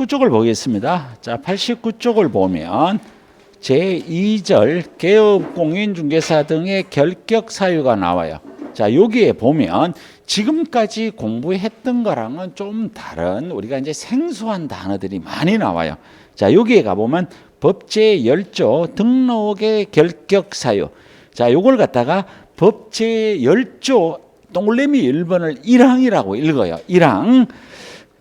89쪽을 보겠습니다. 자, 89쪽을 보면 제2절 개업공인중개사 등의 결격 사유가 나와요. 자, 여기에 보면 지금까지 공부했던 거랑은 좀 다른 우리가 이제 생소한 단어들이 많이 나와요. 자, 여기에 가보면 법제 10조 등록의 결격 사유. 자, 요걸 갖다가 법제 10조 동그라미 1번을 1항이라고 읽어요. 1항.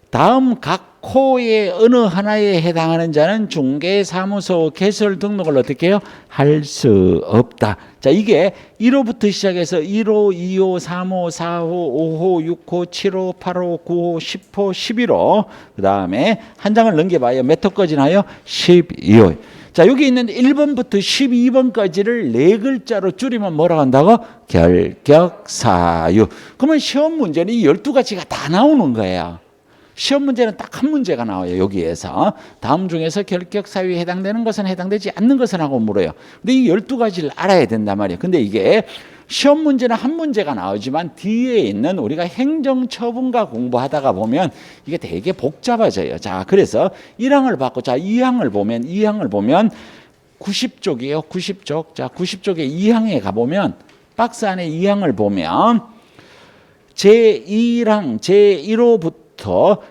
다음 각 코의 어느 하나에 해당하는 자는 중개사무소 개설 등록을 어떻게 해요? 할 수 없다. 자, 이게 1호부터 시작해서 1호, 2호, 3호, 4호, 5호, 6호, 7호, 8호, 9호, 10호, 11호. 그 다음에 한 장을 넘겨봐요. 몇 호까지 나요? 12호. 자, 여기 있는 1번부터 12번까지를 네 글자로 줄이면 뭐라고 한다고? 결격사유. 그러면 시험 문제는 이 12가지가 다 나오는 거예요. 시험 문제는 딱 한 문제가 나와요. 여기에서 다음 중에서 결격 사유에 해당되는 것은 해당되지 않는 것은 하고 물어요. 근데 이 12가지를 알아야 된단 말이에요. 근데 이게 시험 문제는 한 문제가 나오지만 뒤에 있는 우리가 행정처분과 공부하다가 보면 이게 되게 복잡해져요. 자, 그래서 1항을 받고 자, 2항을 보면 90쪽이에요. 90쪽. 자, 90쪽에 2항에 가보면 박스 안에 2항을 보면 제2항 제1호부터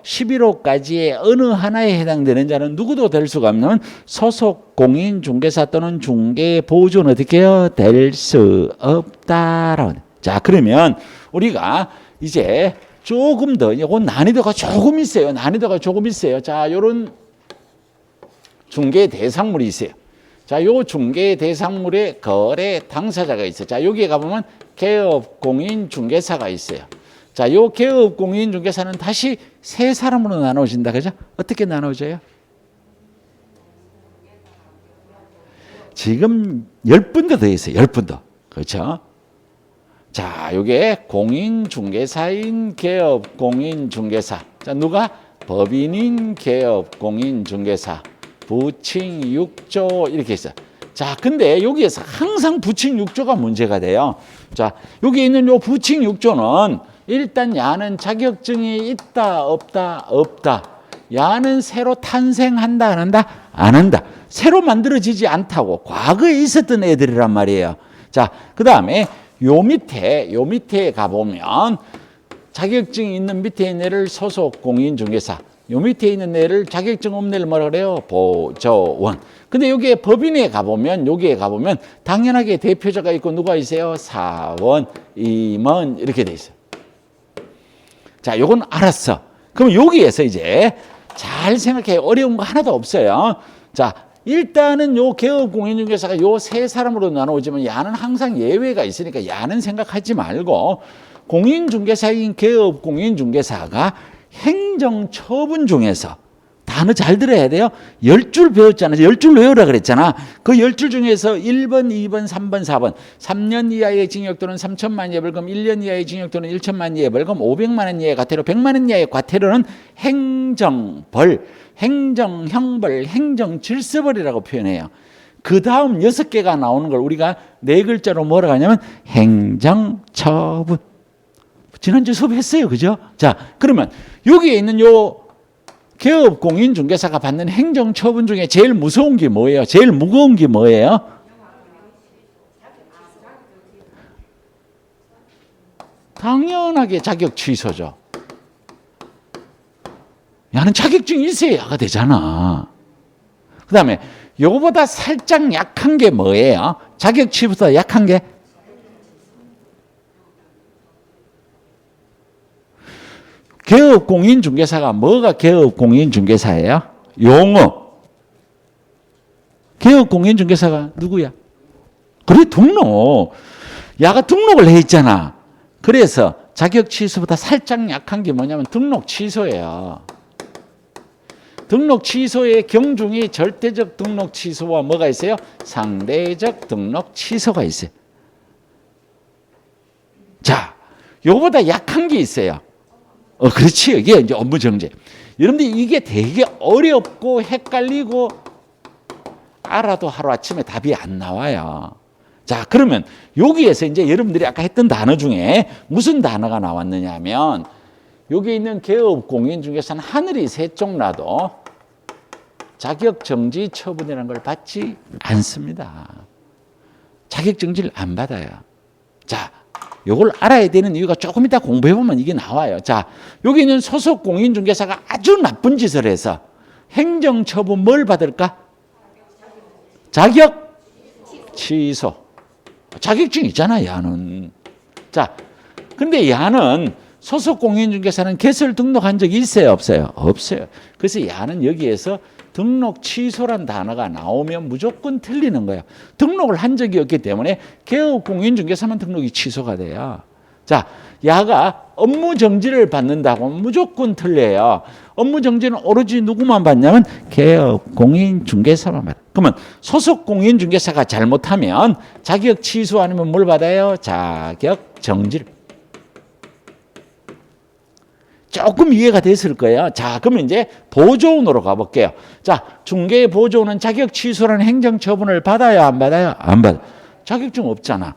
11호까지의 어느 하나에 해당되는 자는 누구도 될 수가 없는 소속 공인 중개사 또는 중개 보조는 어떻게 해요? 될 수 없다라고. 자, 그러면 우리가 이제 조금 더 이건 난이도가 조금 있어요. 난이도가 조금 있어요. 자, 요런 중개 대상물이 있어요. 자, 요 중개 대상물에 거래 당사자가 있어요. 자, 여기에 가보면 개업 공인 중개사가 있어요. 자, 요 개업 공인 중개사는 다시 세 사람으로 나눠진다. 그죠? 어떻게 나눠져요? 지금 10분도 더 있어요. 10분도. 그렇죠? 자, 요게 공인 중개사인 개업 공인 중개사. 자, 누가? 법인인 개업 공인 중개사. 부칭 6조 이렇게 있어요. 자, 근데 여기에서 항상 부칭 6조가 문제가 돼요. 자, 여기 있는 요 부칭 6조는 일단 야는 자격증이 있다 없다 없다. 야는 새로 탄생한다 안 한다? 안 한다. 새로 만들어지지 않다고 과거에 있었던 애들이란 말이에요. 자, 그 다음에 요 밑에 가보면 자격증이 있는 밑에 있는 애를 소속 공인중개사, 요 밑에 있는 애를 자격증 없는 애를 뭐라 그래요? 보조원. 근데 여기에 법인에 가보면 여기에 가보면 당연하게 대표자가 있고 누가 있어요? 사원, 임원 이렇게 돼 있어요. 자, 요건 알았어. 그럼 여기에서 이제 잘 생각해. 어려운 거 하나도 없어요. 자, 일단은 요 개업 공인중개사가 요 세 사람으로 나누어지면 야는 항상 예외가 있으니까 야는 생각하지 말고 공인중개사인 개업 공인중개사가 행정처분 중에서 단어 잘 들어야 돼요. 10줄 배웠잖아. 10줄 외우라 그랬잖아. 그 10줄 중에서 1번, 2번, 3번, 4번. 3년 이하의 징역 또는 3천만 이하의 벌금, 1년 이하의 징역 또는 1천만 이하의 벌금, 500만 원 이하의 과태료, 100만 원 이하의 과태료는 행정벌, 행정형벌, 행정질서벌이라고 표현해요. 그 다음 6개가 나오는 걸 우리가 네 글자로 뭐라고 하냐면 행정처분. 지난주 수업했어요. 그죠? 자, 그러면 여기에 있는 요 개업 공인중개사가 받는 행정처분 중에 제일 무서운 게 뭐예요? 제일 무거운 게 뭐예요? 당연하게 자격 취소죠. 야는 자격증이 있어야가 되잖아. 그 다음에 요거보다 살짝 약한 게 뭐예요? 자격 취소보다 약한 게? 개업 공인중개사가 뭐가 개업 공인중개사예요? 용어. 개업 공인중개사가 누구야? 그래, 등록. 야가 등록을 해 있잖아. 그래서 자격 취소보다 살짝 약한 게 뭐냐면 등록 취소예요. 등록 취소의 경중이 절대적 등록 취소와 뭐가 있어요? 상대적 등록 취소가 있어요. 자, 요거보다 약한 게 있어요. 그렇지. 이게 이제 업무 정지. 여러분들 이게 되게 어렵고 헷갈리고 알아도 하루아침에 답이 안 나와요. 자, 그러면 여기에서 이제 여러분들이 아까 했던 단어 중에 무슨 단어가 나왔느냐 하면 여기 있는 개업 공인중개사는 하늘이 세 쪽 나도 자격정지 처분이라는 걸 받지 않습니다. 자격정지를 안 받아요. 자, 요걸 알아야 되는 이유가 조금 이따 공부해보면 이게 나와요. 자, 여기 있는 소속 공인중개사가 아주 나쁜 짓을 해서 행정처분 뭘 받을까? 자격 취소. 자격증 있잖아, 야는. 자, 근데 야는 소속 공인중개사는 개설 등록한 적이 있어요, 없어요? 없어요. 그래서 야는 여기에서 등록 취소란 단어가 나오면 무조건 틀리는 거예요. 등록을 한 적이 없기 때문에 개업 공인중개사만 등록이 취소가 돼요. 자, 야가 업무 정지를 받는다고 하면 무조건 틀려요. 업무 정지는 오로지 누구만 받냐면 개업 공인중개사만 받아요. 그러면 소속 공인중개사가 잘못하면 자격 취소 아니면 뭘 받아요? 자격 정지를. 조금 이해가 됐을 거예요. 자, 그러면 이제 보조원으로 가볼게요. 자, 중개보조원은 자격 취소라는 행정처분을 받아요, 안 받아요? 안 받아요. 자격증 없잖아.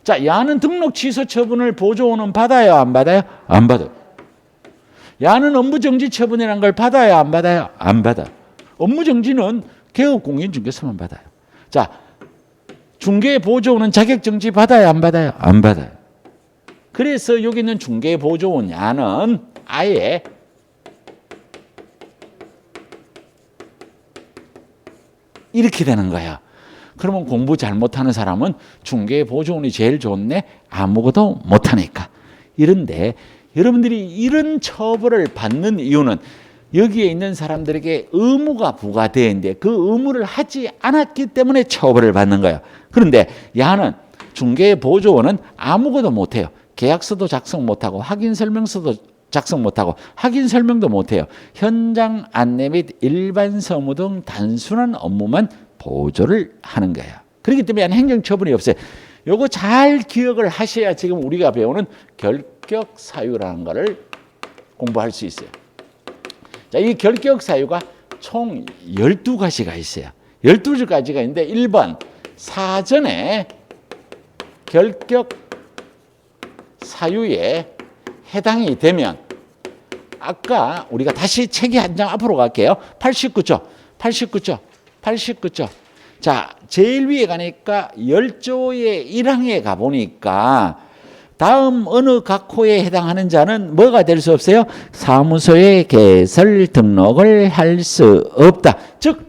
자, 야는 등록 취소 처분을 보조원은 받아요, 안 받아요? 안 받아요. 야는 업무정지 처분이라는 걸 받아요, 안 받아요? 안 받아요. 업무정지는 개업공인중개사만 받아요. 자, 중개보조원은 자격정지 받아요, 안 받아요? 안 받아요. 그래서 여기 있는 중개보조원 야는 아예 이렇게 되는 거야. 그러면 공부 잘못하는 사람은 중개보조원이 제일 좋네? 아무것도 못하니까. 이런데 여러분들이 이런 처벌을 받는 이유는 여기에 있는 사람들에게 의무가 부과되는데 그 의무를 하지 않았기 때문에 처벌을 받는 거예요. 그런데 야는 중개보조원은 아무것도 못해요. 계약서도 작성 못하고 확인설명서도 작성 못하고 확인설명도 못해요. 현장 안내 및 일반 서무 등 단순한 업무만 보조를 하는 거예요. 그렇기 때문에 행정처분이 없어요. 요거 잘 기억을 하셔야 지금 우리가 배우는 결격사유라는 거를 공부할 수 있어요. 자, 이 결격사유가 총 12가지가 있어요. 12가지가 있는데 1번 사전에 결격 사유에 해당이 되면 아까 우리가 다시 책이 한 장 앞으로 갈게요. 89조. 자, 제일 위에 가니까 10조의 1항에 가보니까 다음 어느 각호에 해당하는 자는 뭐가 될 수 없어요? 사무소에 개설 등록을 할 수 없다. 즉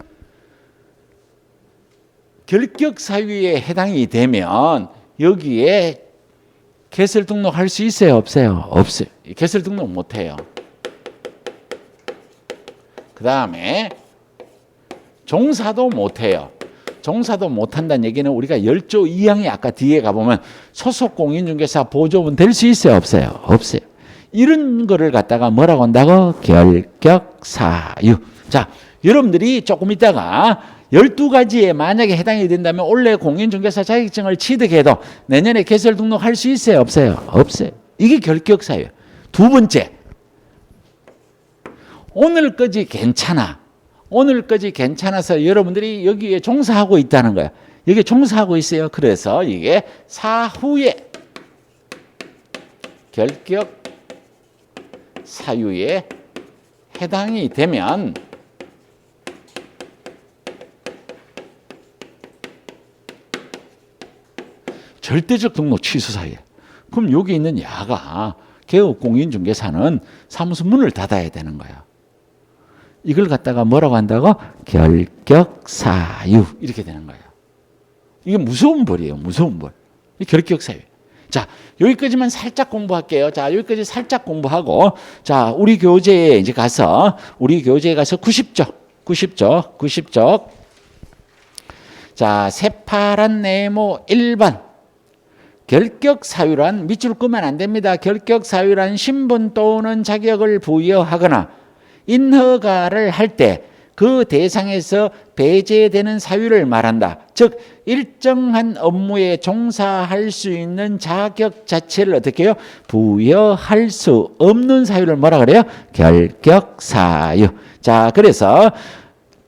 결격 사유에 해당이 되면 여기에 개설 등록할 수 있어요, 없어요? 없어요. 개설 등록 못해요. 그 다음에 종사도 못해요. 종사도 못한다는 얘기는 우리가 10조 2항에 아까 뒤에 가보면 소속 공인중개사 보조원 될 수 있어요, 없어요? 없어요. 이런 거를 갖다가 뭐라고 한다고? 결격사유. 자, 여러분들이 조금 있다가 12가지에 만약에 해당이 된다면 올해 공인중개사 자격증을 취득해도 내년에 개설 등록할 수 있어요, 없어요? 없어요. 이게 결격사유예요. 두 번째, 오늘까지 괜찮아. 오늘까지 괜찮아서 여러분들이 여기에 종사하고 있다는 거야. 여기에 종사하고 있어요. 그래서 이게 사후에 결격 사유에 해당이 되면 절대적 등록 취소 사유예요. 그럼 여기 있는 야가 개업 공인중개사는 사무소 문을 닫아야 되는 거야. 이걸 갖다가 뭐라고 한다고? 결격사유. 이렇게 되는 거예요. 이게 무서운 벌이에요. 무서운 벌. 이 결격사유. 자, 여기까지만 살짝 공부할게요. 자, 여기까지 살짝 공부하고, 자, 우리 교재에 이제 가서, 90쪽. 자, 새파란 네모 1번. 결격사유란 밑줄 끄면 안 됩니다. 결격사유란 신분 또는 자격을 부여하거나 인허가를 할 때 그 대상에서 배제되는 사유를 말한다. 즉 일정한 업무에 종사할 수 있는 자격 자체를 어떻게 해요? 부여할 수 없는 사유를 뭐라 그래요? 결격사유. 자, 그래서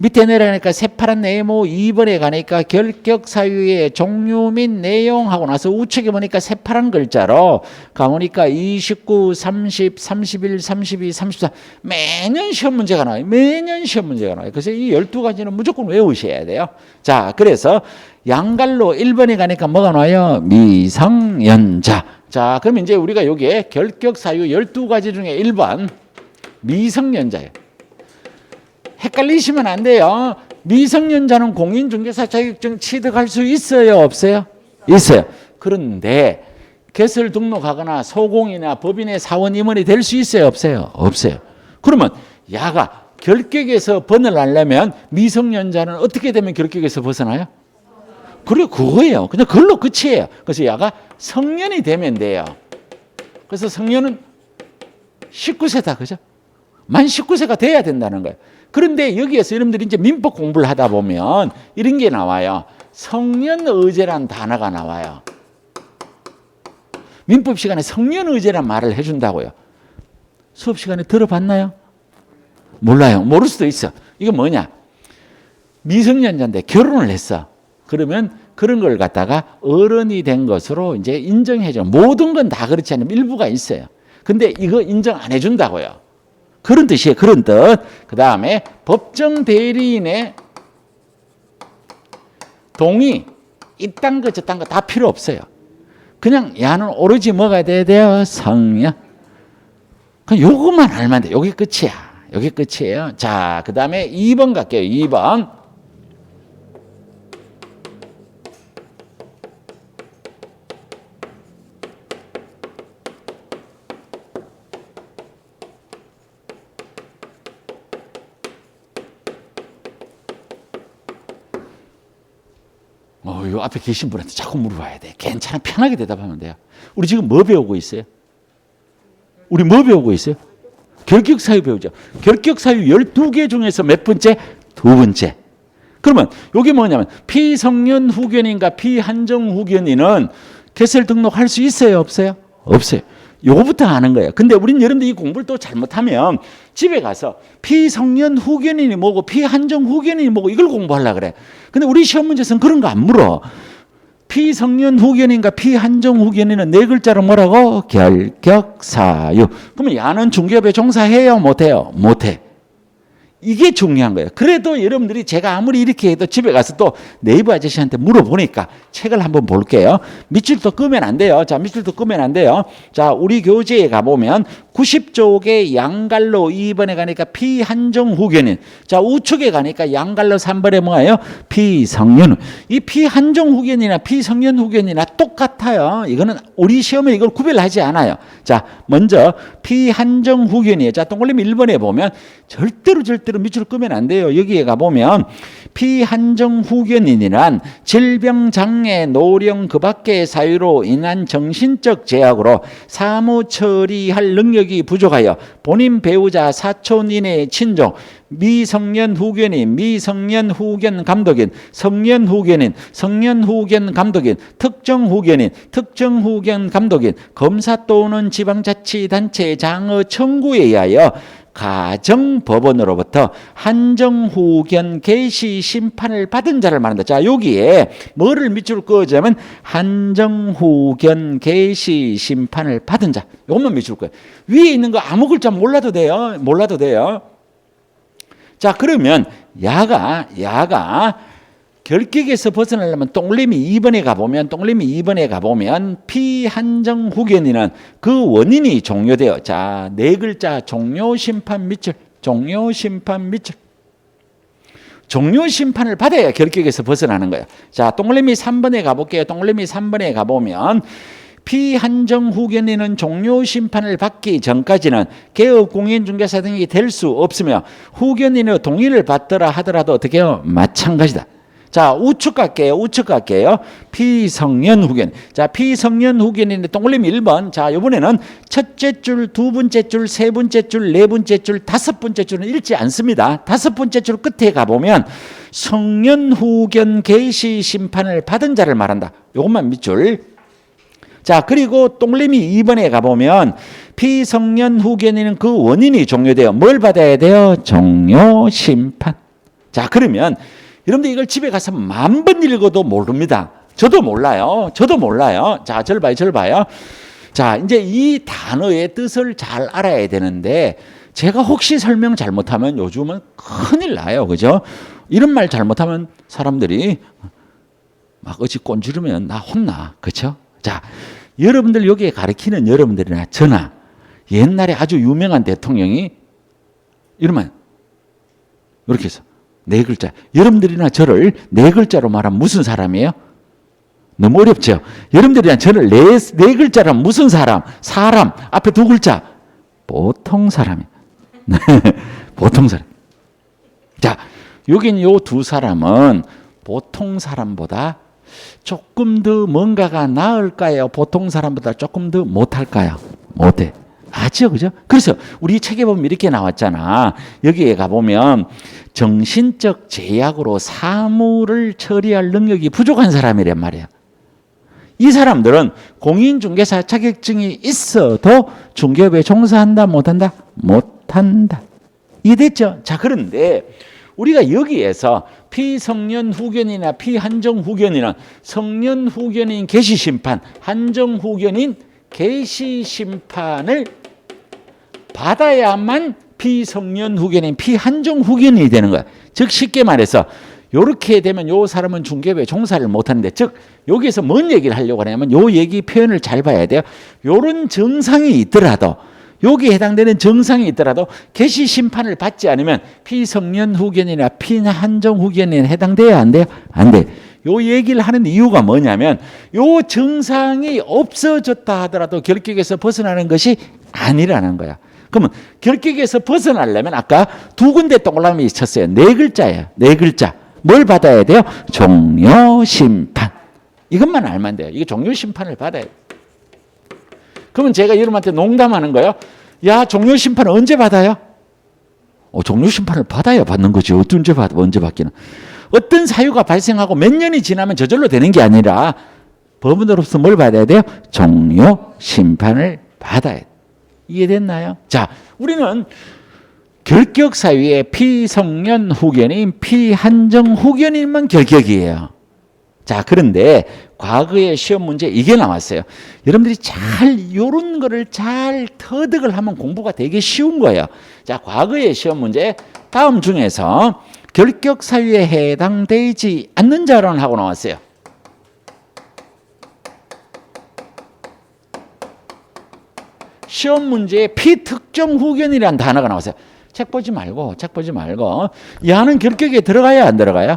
밑에 내려가니까 새파란 네모 2번에 가니까 결격 사유의 종류 및 내용 하고 나서 우측에 보니까 새파란 글자로 가보니까 29, 30, 31, 32, 34 매년 시험 문제가 나와요. 매년 시험 문제가 나와요. 그래서 이 12가지는 무조건 외우셔야 돼요. 자, 그래서 양갈로 1번에 가니까 뭐가 나와요? 미성년자. 자, 그럼 이제 우리가 여기에 결격 사유 12가지 중에 1번 미성년자예요. 헷갈리시면 안 돼요. 미성년자는 공인중개사 자격증 취득할 수 있어요? 없어요? 있어요. 그런데 개설 등록하거나 소공이나 법인의 사원 임원이 될 수 있어요? 없어요? 없어요. 그러면 야가 결격에서 벗어나려면 미성년자는 어떻게 되면 결격에서 벗어나요? 그래, 그거예요. 그냥 그걸로 끝이에요. 그래서 야가 성년이 되면 돼요. 그래서 성년은 19세다. 그죠? 만 19세가 돼야 된다는 거예요. 그런데 여기에서 여러분들이 이제 민법 공부를 하다 보면 이런 게 나와요. 성년의제란 단어가 나와요. 민법 시간에 성년의제란 말을 해준다고요. 수업 시간에 들어봤나요? 몰라요. 모를 수도 있어. 이거 뭐냐? 미성년자인데 결혼을 했어. 그러면 그런 걸 갖다가 어른이 된 것으로 이제 인정해줘. 모든 건 다 그렇지 않으면 일부가 있어요. 근데 이거 인정 안 해준다고요. 그런 뜻이에요. 그런 뜻. 그 다음에 법정 대리인의 동의, 이딴 거 저딴 거 다 필요 없어요. 그냥 야는 오로지 뭐가 돼야 돼요? 성년. 그냥 요것만 알면 돼. 요게 끝이야. 요게 끝이에요. 자, 그 다음에 2번 갈게요. 2번. 요 앞에 계신 분한테 자꾸 물어봐야 돼. 괜찮아. 편하게 대답하면 돼요. 우리 지금 뭐 배우고 있어요? 우리 뭐 배우고 있어요? 결격사유 배우죠. 결격사유 12개 중에서 몇 번째? 두 번째. 그러면 이게 뭐냐면 피성년 후견인과 피한정 후견인은 개설 등록할 수 있어요? 없어요? 없어요. 요거부터 아는 거예요. 근데 우린 여러분들 이 공부를 또 잘못하면 집에 가서 피성년 후견인이 뭐고 피한정 후견인이 뭐고 이걸 공부하려고 그래. 근데 우리 시험 문제에서는 그런 거 안 물어. 피성년 후견인과 피한정 후견인은 네 글자로 뭐라고? 결격사유. 그러면 야는 중개업에 종사해요? 못해요? 못해. 이게 중요한 거예요. 그래도 여러분들이 제가 아무리 이렇게 해도 집에 가서 또 네이버 아저씨한테 물어보니까 책을 한번 볼게요. 밑줄도 끄면 안 돼요. 자, 밑줄도 끄면 안 돼요. 자, 우리 교재에 가보면 90쪽에 양갈로 2번에 가니까 피한정 후견인. 자, 우측에 가니까 양갈로 3번에 뭐예요? 피성년. 이 피한정 후견이나 피성년 후견이나 똑같아요. 이거는 우리 시험에 이걸 구별하지 않아요. 자, 먼저 피한정 후견이에요. 자, 동그라미 1번에 보면 절대로 밑줄 끄면 안 돼요. 여기에 가보면 피한정 후견인이란 질병, 장애, 노령 그 밖의 사유로 인한 정신적 제약으로 사무 처리할 능력이 부족하여 본인 배우자 사촌 이내의 친족 미성년 후견인, 미성년 후견 감독인, 성년 후견인, 성년 후견 감독인, 특정 후견인, 특정 후견 감독인, 검사 또는 지방자치단체 장의 청구에 의하여 가정법원으로부터 한정후견 개시 심판을 받은 자를 말한다. 자, 여기에 뭐를 밑줄 그어자면 한정후견 개시 심판을 받은 자. 이것만 밑줄 그어요. 위에 있는 거 아무 글자 몰라도 돼요. 몰라도 돼요. 자, 그러면 야가 결격에서 벗어나려면 동그라미 2번에 가보면 피한정 후견인은 그 원인이 종료돼요. 자, 네 글자 종료 심판 밑줄. 종료 심판을 받아야 결격에서 벗어나는 거예요. 자, 동그라미 3번에 가볼게요. 동그라미 3번에 가보면 피한정 후견인은 종료 심판을 받기 전까지는 개업 공인중개사 등이 될 수 없으며 후견인의 동의를 받더라 하더라도 어떻게 해요? 마찬가지다. 자, 우측 갈게요. 피성년 후견. 자, 피성년 후견인의 동그라미 1번. 자, 이번에는 첫째 줄, 두 번째 줄, 세 번째 줄, 네 번째 줄, 다섯 번째 줄은 읽지 않습니다. 다섯 번째 줄 끝에 가보면 성년 후견 개시 심판을 받은 자를 말한다. 이것만 밑줄. 자, 그리고 동그라미 2번에 가보면 피성년 후견인은 그 원인이 종료돼요. 뭘 받아야 돼요? 종료 심판. 자, 그러면 여러분들 이걸 집에 가서 10,000번 읽어도 모릅니다. 저도 몰라요. 저도 몰라요. 자, 절 봐요. 절 봐요. 자, 이제 이 단어의 뜻을 잘 알아야 되는데 제가 혹시 설명 잘못하면 요즘은 큰일 나요. 그죠? 이런 말 잘못하면 사람들이 막 어찌 꼰지르면 나 혼나. 그렇죠? 자, 여러분들 여기에 가르치는 여러분들이나 저나 옛날에 아주 유명한 대통령이 이러면 이렇게 해서 4글자. 여러분들이나 저를 4글자로 말하면 무슨 사람이에요? 너무 어렵죠? 여러분들이나 저를 네 글자라면 무슨 사람? 사람. 앞에 2글자. 보통 사람이에요. 보통 사람. 자, 여긴 요 2 사람은 보통 사람보다 조금 더 뭔가가 나을까요? 보통 사람보다 조금 더 못할까요? 못해. 아죠, 그죠? 그래서 우리 책에 보면 이렇게 나왔잖아. 여기에 가보면 정신적 제약으로 사무를 처리할 능력이 부족한 사람이란 말이야. 이 사람들은 공인중개사 자격증이 있어도 중개업에 종사한다, 못한다? 못한다. 이해됐죠? 자, 그런데 우리가 여기에서 피성년 후견이나 피한정 후견이나 성년 후견인 개시심판, 한정 후견인 개시심판을 받아야만 피성년 후견인, 피한정 후견인이 되는 거야. 즉 쉽게 말해서 이렇게 되면 요 사람은 중개업에 종사를 못하는데, 즉 여기에서 뭔 얘기를 하려고 하냐면 요 얘기 표현을 잘 봐야 돼요. 요런 정상이 있더라도, 여기에 해당되는 정상이 있더라도 개시 심판을 받지 않으면 피성년 후견이나 피한정 후견인에 해당돼야 안 돼요? 안 돼. 요 얘기를 하는 이유가 뭐냐면 요 정상이 없어졌다 하더라도 결격에서 벗어나는 것이 아니라는 거야. 그러면 결격에서 벗어나려면 아까 2군데 동그라미 쳤어요. 4글자예요. 4글자. 뭘 받아야 돼요? 종료심판. 이것만 알면 돼요. 이게 종료심판을 받아야 돼요. 그러면 제가 여러분한테 농담하는 거예요. 야, 종료심판 언제 받아요? 종료심판을 받아야 받는 거지. 언제 받기는. 어떤 사유가 발생하고 몇 년이 지나면 저절로 되는 게 아니라 법원으로서 뭘 받아야 돼요? 종료심판을 받아야 돼요. 이해됐나요? 자, 우리는 결격 사유에 피성년 후견인, 피한정 후견인만 결격이에요. 자, 그런데 과거의 시험 문제 이게 나왔어요. 여러분들이 잘 요런 거를 잘 터득을 하면 공부가 되게 쉬운 거예요. 자, 과거의 시험 문제 다음 중에서 결격 사유에 해당되지 않는 자료는 하고 나왔어요. 시험 문제에 피특정 후견이라는 단어가 나왔어요. 책 보지 말고. 야는 결격에 들어가야 안 들어가요?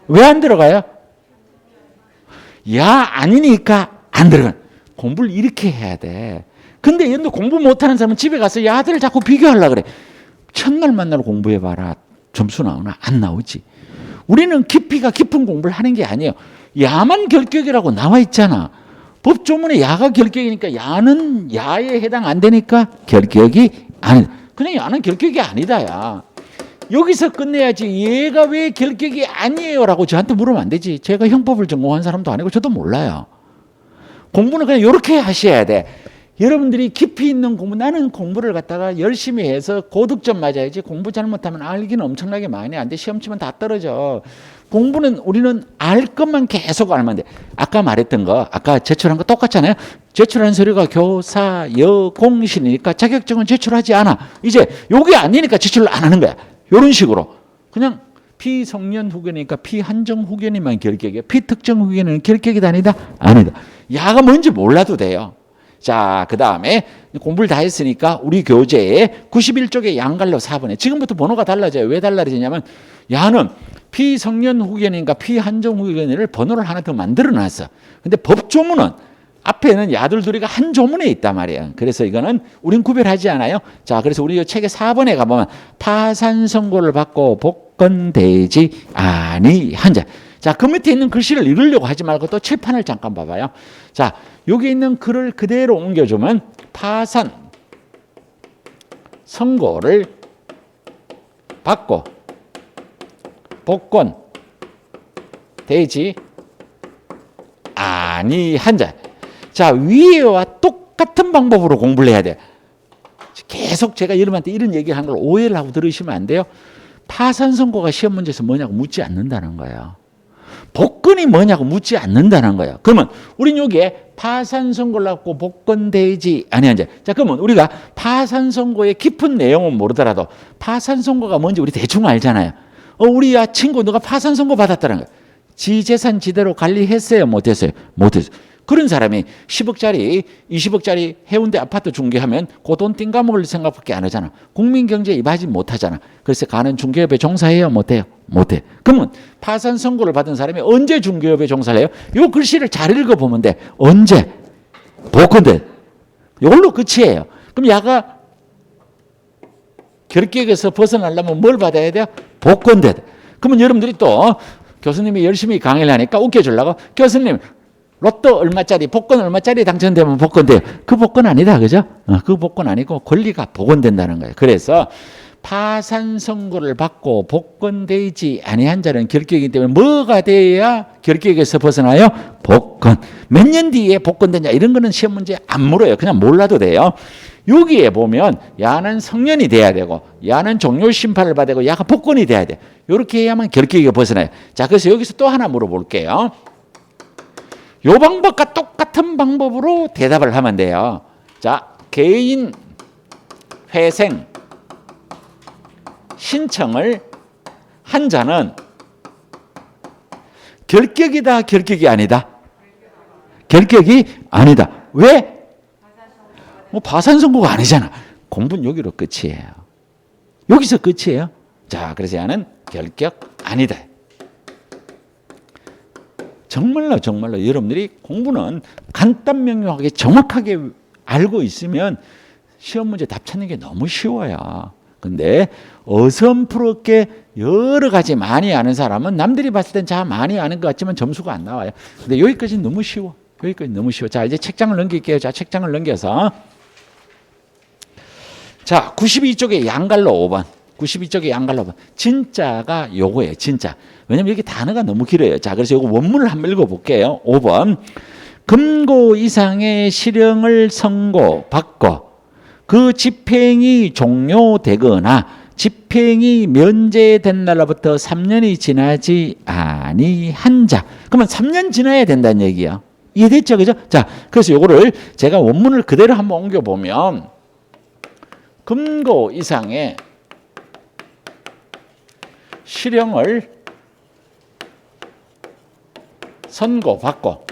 왜 안 들어가요? 야 아니니까 안 들어가. 공부를 이렇게 해야 돼. 근데 얘도 공부 못하는 사람은 집에 가서 야들을 자꾸 비교하려고 그래. 첫날 만나러 공부해봐라. 점수 나오나? 안 나오지. 우리는 깊이가 깊은 공부를 하는 게 아니에요. 야만 결격이라고 나와 있잖아. 법조문에 야가 결격이니까 야는 야에 해당 안 되니까 결격이 아니다. 그냥 야는 결격이 아니다. 야. 여기서 끝내야지. 얘가 왜 결격이 아니에요라고 저한테 물으면 안 되지. 제가 형법을 전공한 사람도 아니고 저도 몰라요. 공부는 그냥 이렇게 하셔야 돼. 여러분들이 깊이 있는 공부, 나는 공부를 갖다가 열심히 해서 고득점 맞아야지. 공부 잘못하면 알기는 엄청나게 많이 안 돼. 시험 치면 다 떨어져. 공부는 우리는 알 것만 계속 알면 돼. 아까 말했던 거, 아까 제출한 거 똑같잖아요. 제출한 서류가 교사, 공신이니까 자격증은 제출하지 않아. 이제 요게 아니니까 제출을 안 하는 거야. 이런 식으로. 그냥 피성년 후견이니까 피한정 후견이만 결격이에요. 피특정 후견은 결격이 아니다? 아니다. 야가 뭔지 몰라도 돼요. 자, 그 다음에 공부를 다 했으니까 우리 교재에 91쪽에 양갈로 4번에 지금부터 번호가 달라져요. 왜 달라지냐면 야는 피성년 후견인과 피한정 후견인을 번호를 하나 더 만들어 놨어. 근데 법조문은 앞에는 야들 둘이가 한 조문에 있단 말이에요. 그래서 이거는 우린 구별하지 않아요. 자, 그래서 우리 책의 4번에 가보면 파산 선고를 받고 복권되지 아니한 자. 자, 그 밑에 있는 글씨를 읽으려고 하지 말고 또 칠판을 잠깐 봐봐요. 자, 여기 있는 글을 그대로 옮겨주면 파산 선고를 받고 복권 되지 아니한 자. 자, 위에와 똑같은 방법으로 공부를 해야 돼. 계속 제가 여러분한테 이런 얘기를 하는 걸 오해를 하고 들으시면 안 돼요. 파산 선고가 시험 문제에서 뭐냐고 묻지 않는다는 거예요. 복권이 뭐냐고 묻지 않는다는 거예요. 그러면 우린 여기에 파산 선고를 갖고 복권되지 아니한지. 자, 그러면 우리가 파산 선고의 깊은 내용은 모르더라도 파산 선고가 뭔지 우리 대충 알잖아요. 우리 친구 누가 파산 선고 받았다는 거예요. 지 재산 지대로 관리했어요? 못했어요? 못했어요. 그런 사람이 10억짜리, 20억짜리 해운대 아파트 중개하면 그 돈 띵가먹을 생각밖에 안 하잖아. 국민경제에 임하지 못하잖아. 그래서 가는 중개업에 종사해요? 못해요? 못해. 그러면 파산 선고를 받은 사람이 언제 중개업에 종사를 해요? 요 글씨를 잘 읽어보면 돼. 언제? 복권돼. 이걸로 끝이에요. 그럼 야가 결격에서 벗어나려면 뭘 받아야 돼요? 복권돼. 그러면 여러분들이 또 교수님이 열심히 강의를 하니까 웃겨주려고 교수님 로또 얼마짜리 복권 얼마짜리 당첨되면 복권돼요. 그 복권 아니다. 그죠? 그 복권 아니고 권리가 복원된다는 거예요. 그래서 파산 선고를 받고 복권되지 아니한 자는 결격이기 때문에 뭐가 돼야 결격에서 벗어나요? 복권. 몇 년 뒤에 복권되냐 이런 거는 시험 문제 안 물어요. 그냥 몰라도 돼요. 여기에 보면 야는 성년이 돼야 되고 야는 종료 심판을 받아야 되고 야가 복권이 돼야 돼. 이렇게 해야만 결격에 벗어나요. 자, 그래서 여기서 또 하나 물어볼게요. 요 방법과 똑같은 방법으로 대답을 하면 돼요. 자, 개인 회생 신청을 한 자는 결격이다, 결격이 아니다? 결격이 아니다. 왜? 파산 선고가 아니잖아. 공부는 여기로 끝이에요. 여기서 끝이에요. 자, 그래서 야는 결격 아니다. 정말로 여러분들이 공부는 간단 명료하게 정확하게 알고 있으면 시험 문제 답 찾는 게 너무 쉬워요. 근데 어설프게 여러 가지 많이 아는 사람은 남들이 봤을 땐 잘 많이 아는 것 같지만 점수가 안 나와요. 근데 여기까지는 너무 쉬워. 자, 이제 책장을 넘길게요. 자, 책장을 넘겨서 자, 92쪽에 양갈로 5번. 92쪽에 양갈로 5번. 진짜가 요거예요. 진짜. 왜냐면 여기 단어가 너무 길어요. 자, 그래서 요거 원문을 한번 읽어볼게요. 5번. 금고 이상의 실형을 선고받고 그 집행이 종료되거나 집행이 면제된 날로부터 3년이 지나지 아니한 자. 그러면 3년 지나야 된다는 얘기예요. 이해됐죠? 그죠? 자, 그래서 요거를 제가 원문을 그대로 한번 옮겨보면 금고 이상의 실형을 선고받고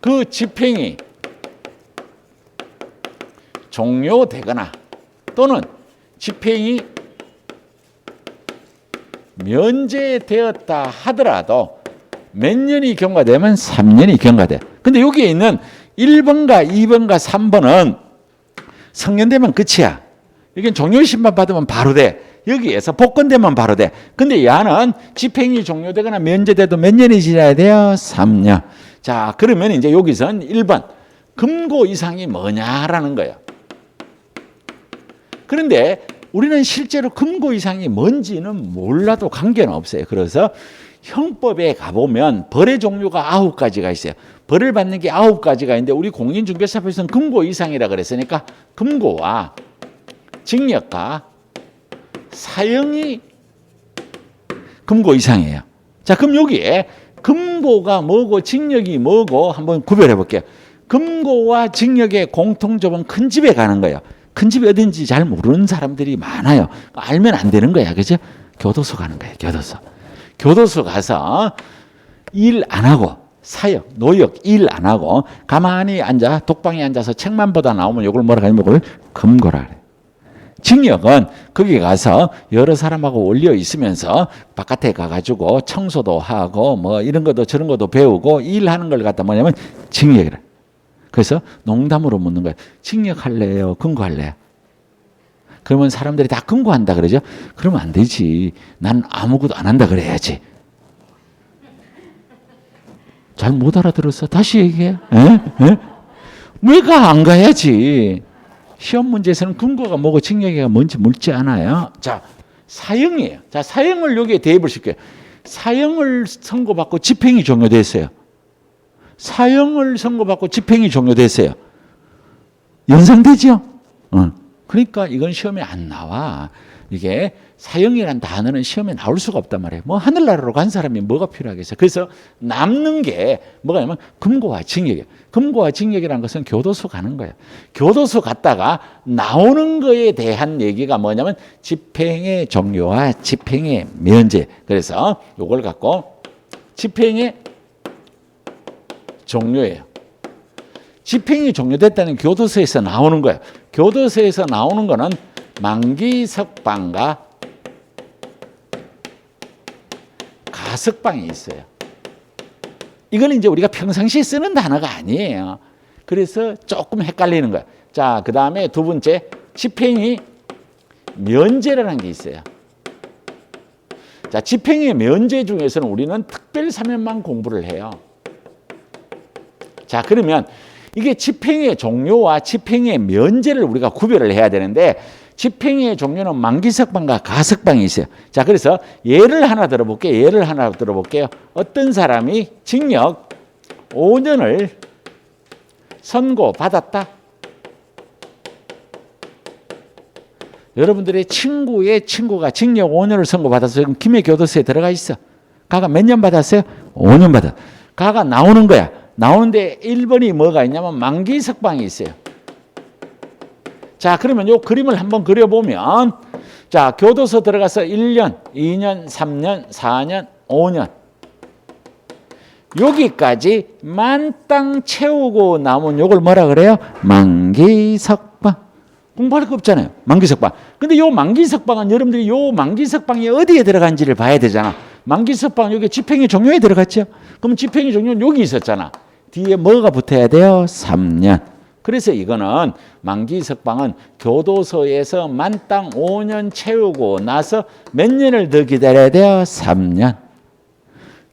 그 집행이 종료되거나 또는 집행이 면제되었다 하더라도 몇 년이 경과되면 3년이 경과돼. 근데 여기에 있는 1번과 2번과 3번은 성년되면 끝이야. 여긴 종료심판 받으면 바로 돼. 여기에서 복권되면 바로 돼. 근데 야는 집행이 종료되거나 면제돼도 몇 년이 지나야 돼요? 3년. 자, 그러면 이제 여기선 1번 금고 이상이 뭐냐라는 거예요. 그런데 우리는 실제로 금고 이상이 뭔지는 몰라도 관계는 없어요. 그래서 형법에 가보면 벌의 종류가 9가지가 있어요. 벌을 받는 게 9가지가 있는데 우리 공인중개사법에서는 금고 이상이라 그랬으니까 금고와 징역과 사형이 금고 이상이에요. 자, 그럼 여기에 금고가 뭐고 징역이 뭐고 한번 구별해 볼게요. 금고와 징역의 공통점은 큰 집에 가는 거예요. 큰 집이 어딘지 잘 모르는 사람들이 많아요. 알면 안 되는 거야. 그죠? 교도소 가는 거예요. 교도소 가서 일 안 하고 사역, 노역 일 안 하고 가만히 앉아 독방에 앉아서 책만 보다 나오면 이걸 뭐라 하냐면 이걸 금고라 그래요. 징역은 거기 가서 여러 사람하고 올려 있으면서 바깥에 가가지고 청소도 하고 뭐 이런 것도 저런 것도 배우고 일하는 걸 갖다 뭐냐면 징역이라. 그래서 농담으로 묻는 거예요. 징역할래요? 금고할래요? 그러면 사람들이 다 금고한다 그러죠? 그러면 안 되지. 난 아무것도 안 한다 그래야지. 잘 못 알아들었어. 다시 얘기해. 왜가 안 가야지. 시험 문제에서는 금고가 뭐고 징역이 뭔지 묻지 않아요. 자, 사형이에요. 자, 사형을 여기에 대입을 시켜요. 사형을 선고받고 집행이 종료됐어요. 사형을 선고받고 집행이 종료됐어요. 연상되죠? 그러니까 이건 시험에 안 나와. 이게 사형이라는 단어는 시험에 나올 수가 없단 말이에요. 뭐 하늘나라로 간 사람이 뭐가 필요하겠어요. 그래서 남는 게 뭐가 냐면 금고와 징역이에요. 금고와 징역이라는 것은 교도소 가는 거예요. 교도소 갔다가 나오는 거에 대한 얘기가 뭐냐면 집행의 종료와 집행의 면제. 그래서 이걸 갖고 집행의 종료예요. 집행이 종료됐다는 교도소에서 나오는 거예요. 교도소에서 나오는 거는 만기석방과 가석방이 있어요. 이건 이제 우리가 평상시에 쓰는 단어가 아니에요. 그래서 조금 헷갈리는 거예요. 자, 그 다음에 두 번째, 집행이 면제라는 게 있어요. 자, 집행의 면제 중에서는 우리는 특별 사면만 공부를 해요. 자, 그러면 이게 집행의 종료와 집행의 면제를 우리가 구별을 해야 되는데 집행의 종료는 만기석방과 가석방이 있어요. 자, 그래서 예를 하나 들어볼게요. 어떤 사람이 징역 5년을 선고받았다. 여러분들의 친구의 친구가 징역 5년을 선고받아서 지금 김해교도소에 들어가 있어. 가가 몇 년 받았어요? 5년 받아. 가가 나오는 거야. 나오는데 1번이 뭐가 있냐면 만기석방이 있어요. 자, 그러면 요 그림을 한번 그려보면, 자, 교도소 들어가서 1년, 2년, 3년, 4년, 5년. 여기까지 만땅 채우고 남은 요걸 뭐라 그래요? 만기석방. 공부할 거 없잖아요. 만기석방. 근데 요 만기석방은 여러분들이 요 만기석방이 어디에 들어간지를 봐야 되잖아. 만기석방은 여기 집행의 종료에 들어갔죠. 그럼 집행의 종료는 여기 있었잖아. 뒤에 뭐가 붙어야 돼요? 3년. 그래서 이거는 만기석방은 교도소에서 만땅 5년 채우고 나서 몇 년을 더 기다려야 돼요? 3년.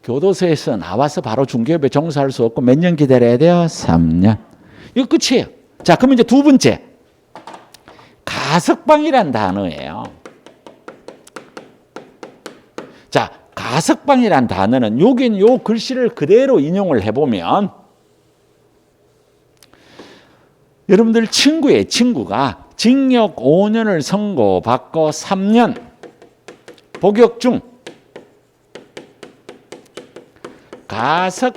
교도소에서 나와서 바로 중개업에 종사할 수 없고 몇 년 기다려야 돼요? 3년. 이거 끝이에요. 자, 그러면 이제 두 번째. 가석방이란 단어예요. 자, 가석방이란 단어는 여긴 요 글씨를 그대로 인용을 해보면 여러분들 친구의 친구가 징역 5년을 선고받고 3년 복역 중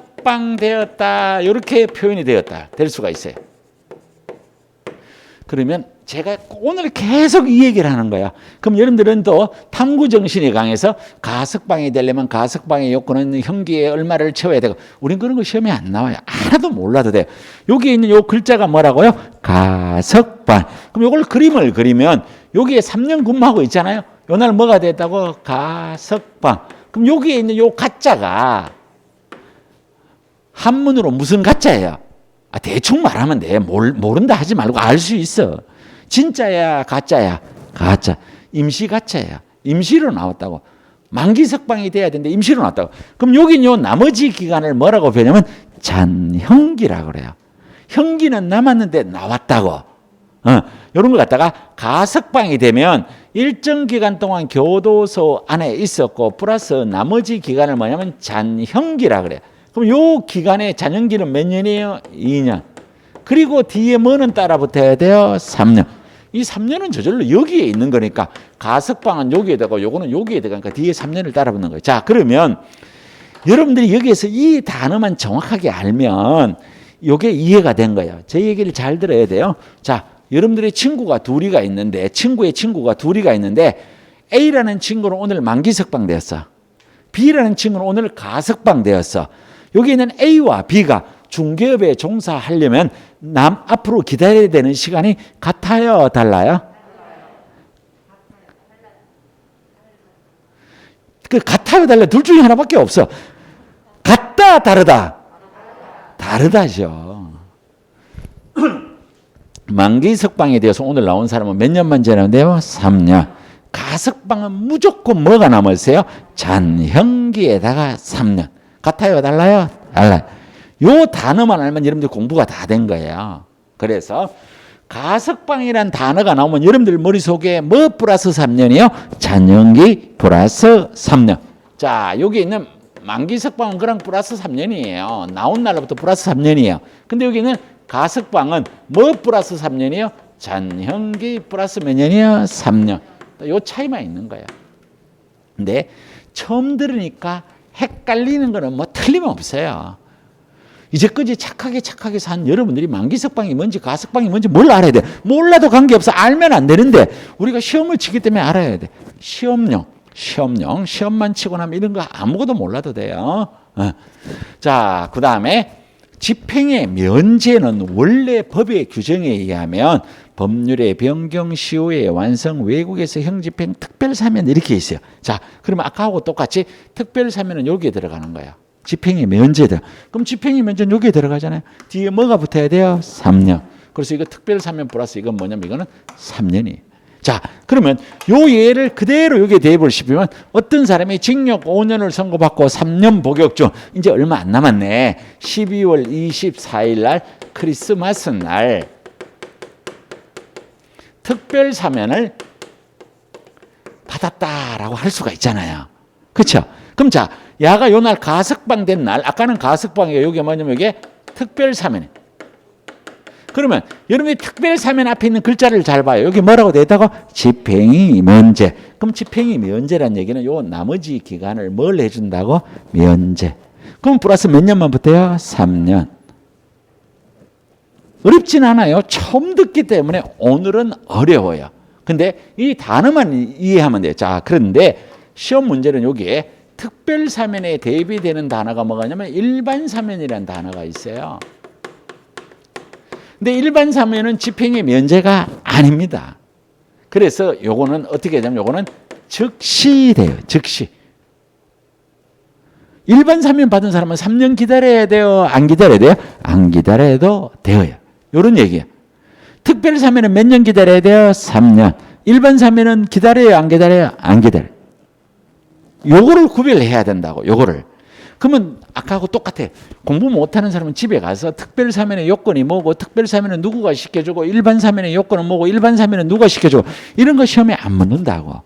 가석방되었다. 이렇게 표현이 되었다. 될 수가 있어요. 그러면 제가 오늘 계속 이 얘기를 하는 거야. 그럼 여러분들은 또 탐구정신이 강해서 가석방이 되려면 가석방의 요건은 형기에 얼마를 채워야 되고 우린 그런 거 시험에 안 나와요. 하나도 몰라도 돼요. 여기에 있는 요 글자가 뭐라고요? 가석방. 그럼 요걸 그림을 그리면 여기에 3년 근무하고 있잖아요. 요 날 뭐가 됐다고? 가석방. 그럼 여기에 있는 요 가짜가 한문으로 무슨 가짜예요? 대충 말하면 돼. 모른다 하지 말고 알 수 있어. 진짜야, 가짜야? 가짜. 임시 가짜야. 임시로 나왔다고. 만기석방이 돼야 되는데 임시로 나왔다고. 그럼 여긴 요 나머지 기간을 뭐라고 표현하면 잔형기라고 그래요. 형기는 남았는데 나왔다고. 이런 걸 갖다가 가석방이 되면 일정 기간 동안 교도소 안에 있었고 플러스 나머지 기간을 뭐냐면 잔형기라고 그래요. 그럼 요 기간의 잔형기는 몇 년이에요? 2년. 그리고 뒤에 뭐는 따라 붙어야 돼요? 3년. 이 3년은 저절로 여기에 있는 거니까 가석방은 여기에 되고 요거는 여기에 되니까 뒤에 3년을 따라 붙는 거예요. 자, 그러면 여러분들이 여기에서 이 단어만 정확하게 알면 요게 이해가 된 거예요. 제 얘기를 잘 들어야 돼요. 자, 여러분들의 친구가 둘이가 있는데 친구의 친구가 둘이가 있는데 A라는 친구는 오늘 만기석방 되었어. B라는 친구는 오늘 가석방 되었어. 여기 있는 A와 B가 중개업에 종사하려면 앞으로 기다려야 되는 시간이 같아요, 달라요? 그 같아요, 달라요? 둘 중에 하나밖에 없어. 같다, 다르다? 다르다죠. 만기석방에 대해서 오늘 나온 사람은 몇 년만 지났는데요? 3년. 가석방은 무조건 뭐가 남았어요? 잔형기에다가 3년. 같아요, 달라요? 달라요. 요 단어만 알면 여러분들 공부가 다 된 거예요. 그래서 가석방이란 단어가 나오면 여러분들 머릿속에 뭐 플러스 3년이요? 잔형기 플러스 3년. 자, 여기 있는 만기석방은 그랑 플러스 3년이에요. 나온 날부터 플러스 3년이에요. 근데 여기는 가석방은 뭐 플러스 3년이요? 잔형기 플러스 몇 년이요? 3년. 요 차이만 있는 거예요. 근데 처음 들으니까 헷갈리는 거는 뭐 틀림없어요. 이제까지 착하게 산 여러분들이 만기석방이 뭔지 가석방이 뭔지 뭘 알아야 돼. 몰라도 관계없어. 알면 안 되는데 우리가 시험을 치기 때문에 알아야 돼. 시험만 치고 나면 이런 거 아무것도 몰라도 돼요. 자, 그 다음에 집행의 면제는 원래 법의 규정에 의하면 법률의 변경 시효의 완성 외국에서 형집행 특별사면 이렇게 있어요. 자, 그러면 아까하고 똑같이 특별사면은 여기에 들어가는 거예요. 집행의 면제다. 그럼 집행의 면제는 여기에 들어가잖아요. 뒤에 뭐가 붙어야 돼요? 3년. 그래서 이거 특별사면 플러스 이건 뭐냐면 이거는 3년이에요. 자, 그러면 요 예를 그대로 여기에 대입을 시키면 어떤 사람이 징역 5년을 선고받고 3년 복역 중 이제 얼마 안 남았네. 12월 24일 날 크리스마스 날 특별사면을 받았다라고 할 수가 있잖아요. 그렇죠? 그럼 자, 야가 요 날 가석방 된 날, 아까는 가석방이에요. 여기 뭐냐면 이게 특별사면이에요. 그러면 여러분이 특별사면 앞에 있는 글자를 잘 봐요. 여기 뭐라고 되어 있다고? 집행이 면제. 그럼 집행이 면제란 얘기는 요 나머지 기간을 뭘 해준다고? 면제. 그럼 플러스 몇 년만 붙어요? 3년. 어렵진 않아요. 처음 듣기 때문에 오늘은 어려워요. 근데 이 단어만 이해하면 돼요. 자, 그런데 시험 문제는 여기에 특별사면에 대비되는 단어가 뭐냐면 일반사면이라는 단어가 있어요. 근데 일반사면은 집행의 면제가 아닙니다. 그래서 요거는 어떻게 되냐면 요거는 즉시 돼요. 즉시. 일반사면 받은 사람은 3년 기다려야 돼요? 안 기다려야 돼요? 안 기다려도 돼요. 요런 얘기예요. 특별사면은 몇 년 기다려야 돼요? 3년. 일반사면은 기다려요? 안 기다려요? 안 기다려요. 요거를 구별해야 된다고. 요거를. 그러면 아까하고 똑같아. 공부 못하는 사람은 집에 가서 특별사면의 요건이 뭐고 특별사면은 누구가 시켜주고 일반사면의 요건은 뭐고 일반사면은 누가 시켜주고 이런 거 시험에 안 묻는다고.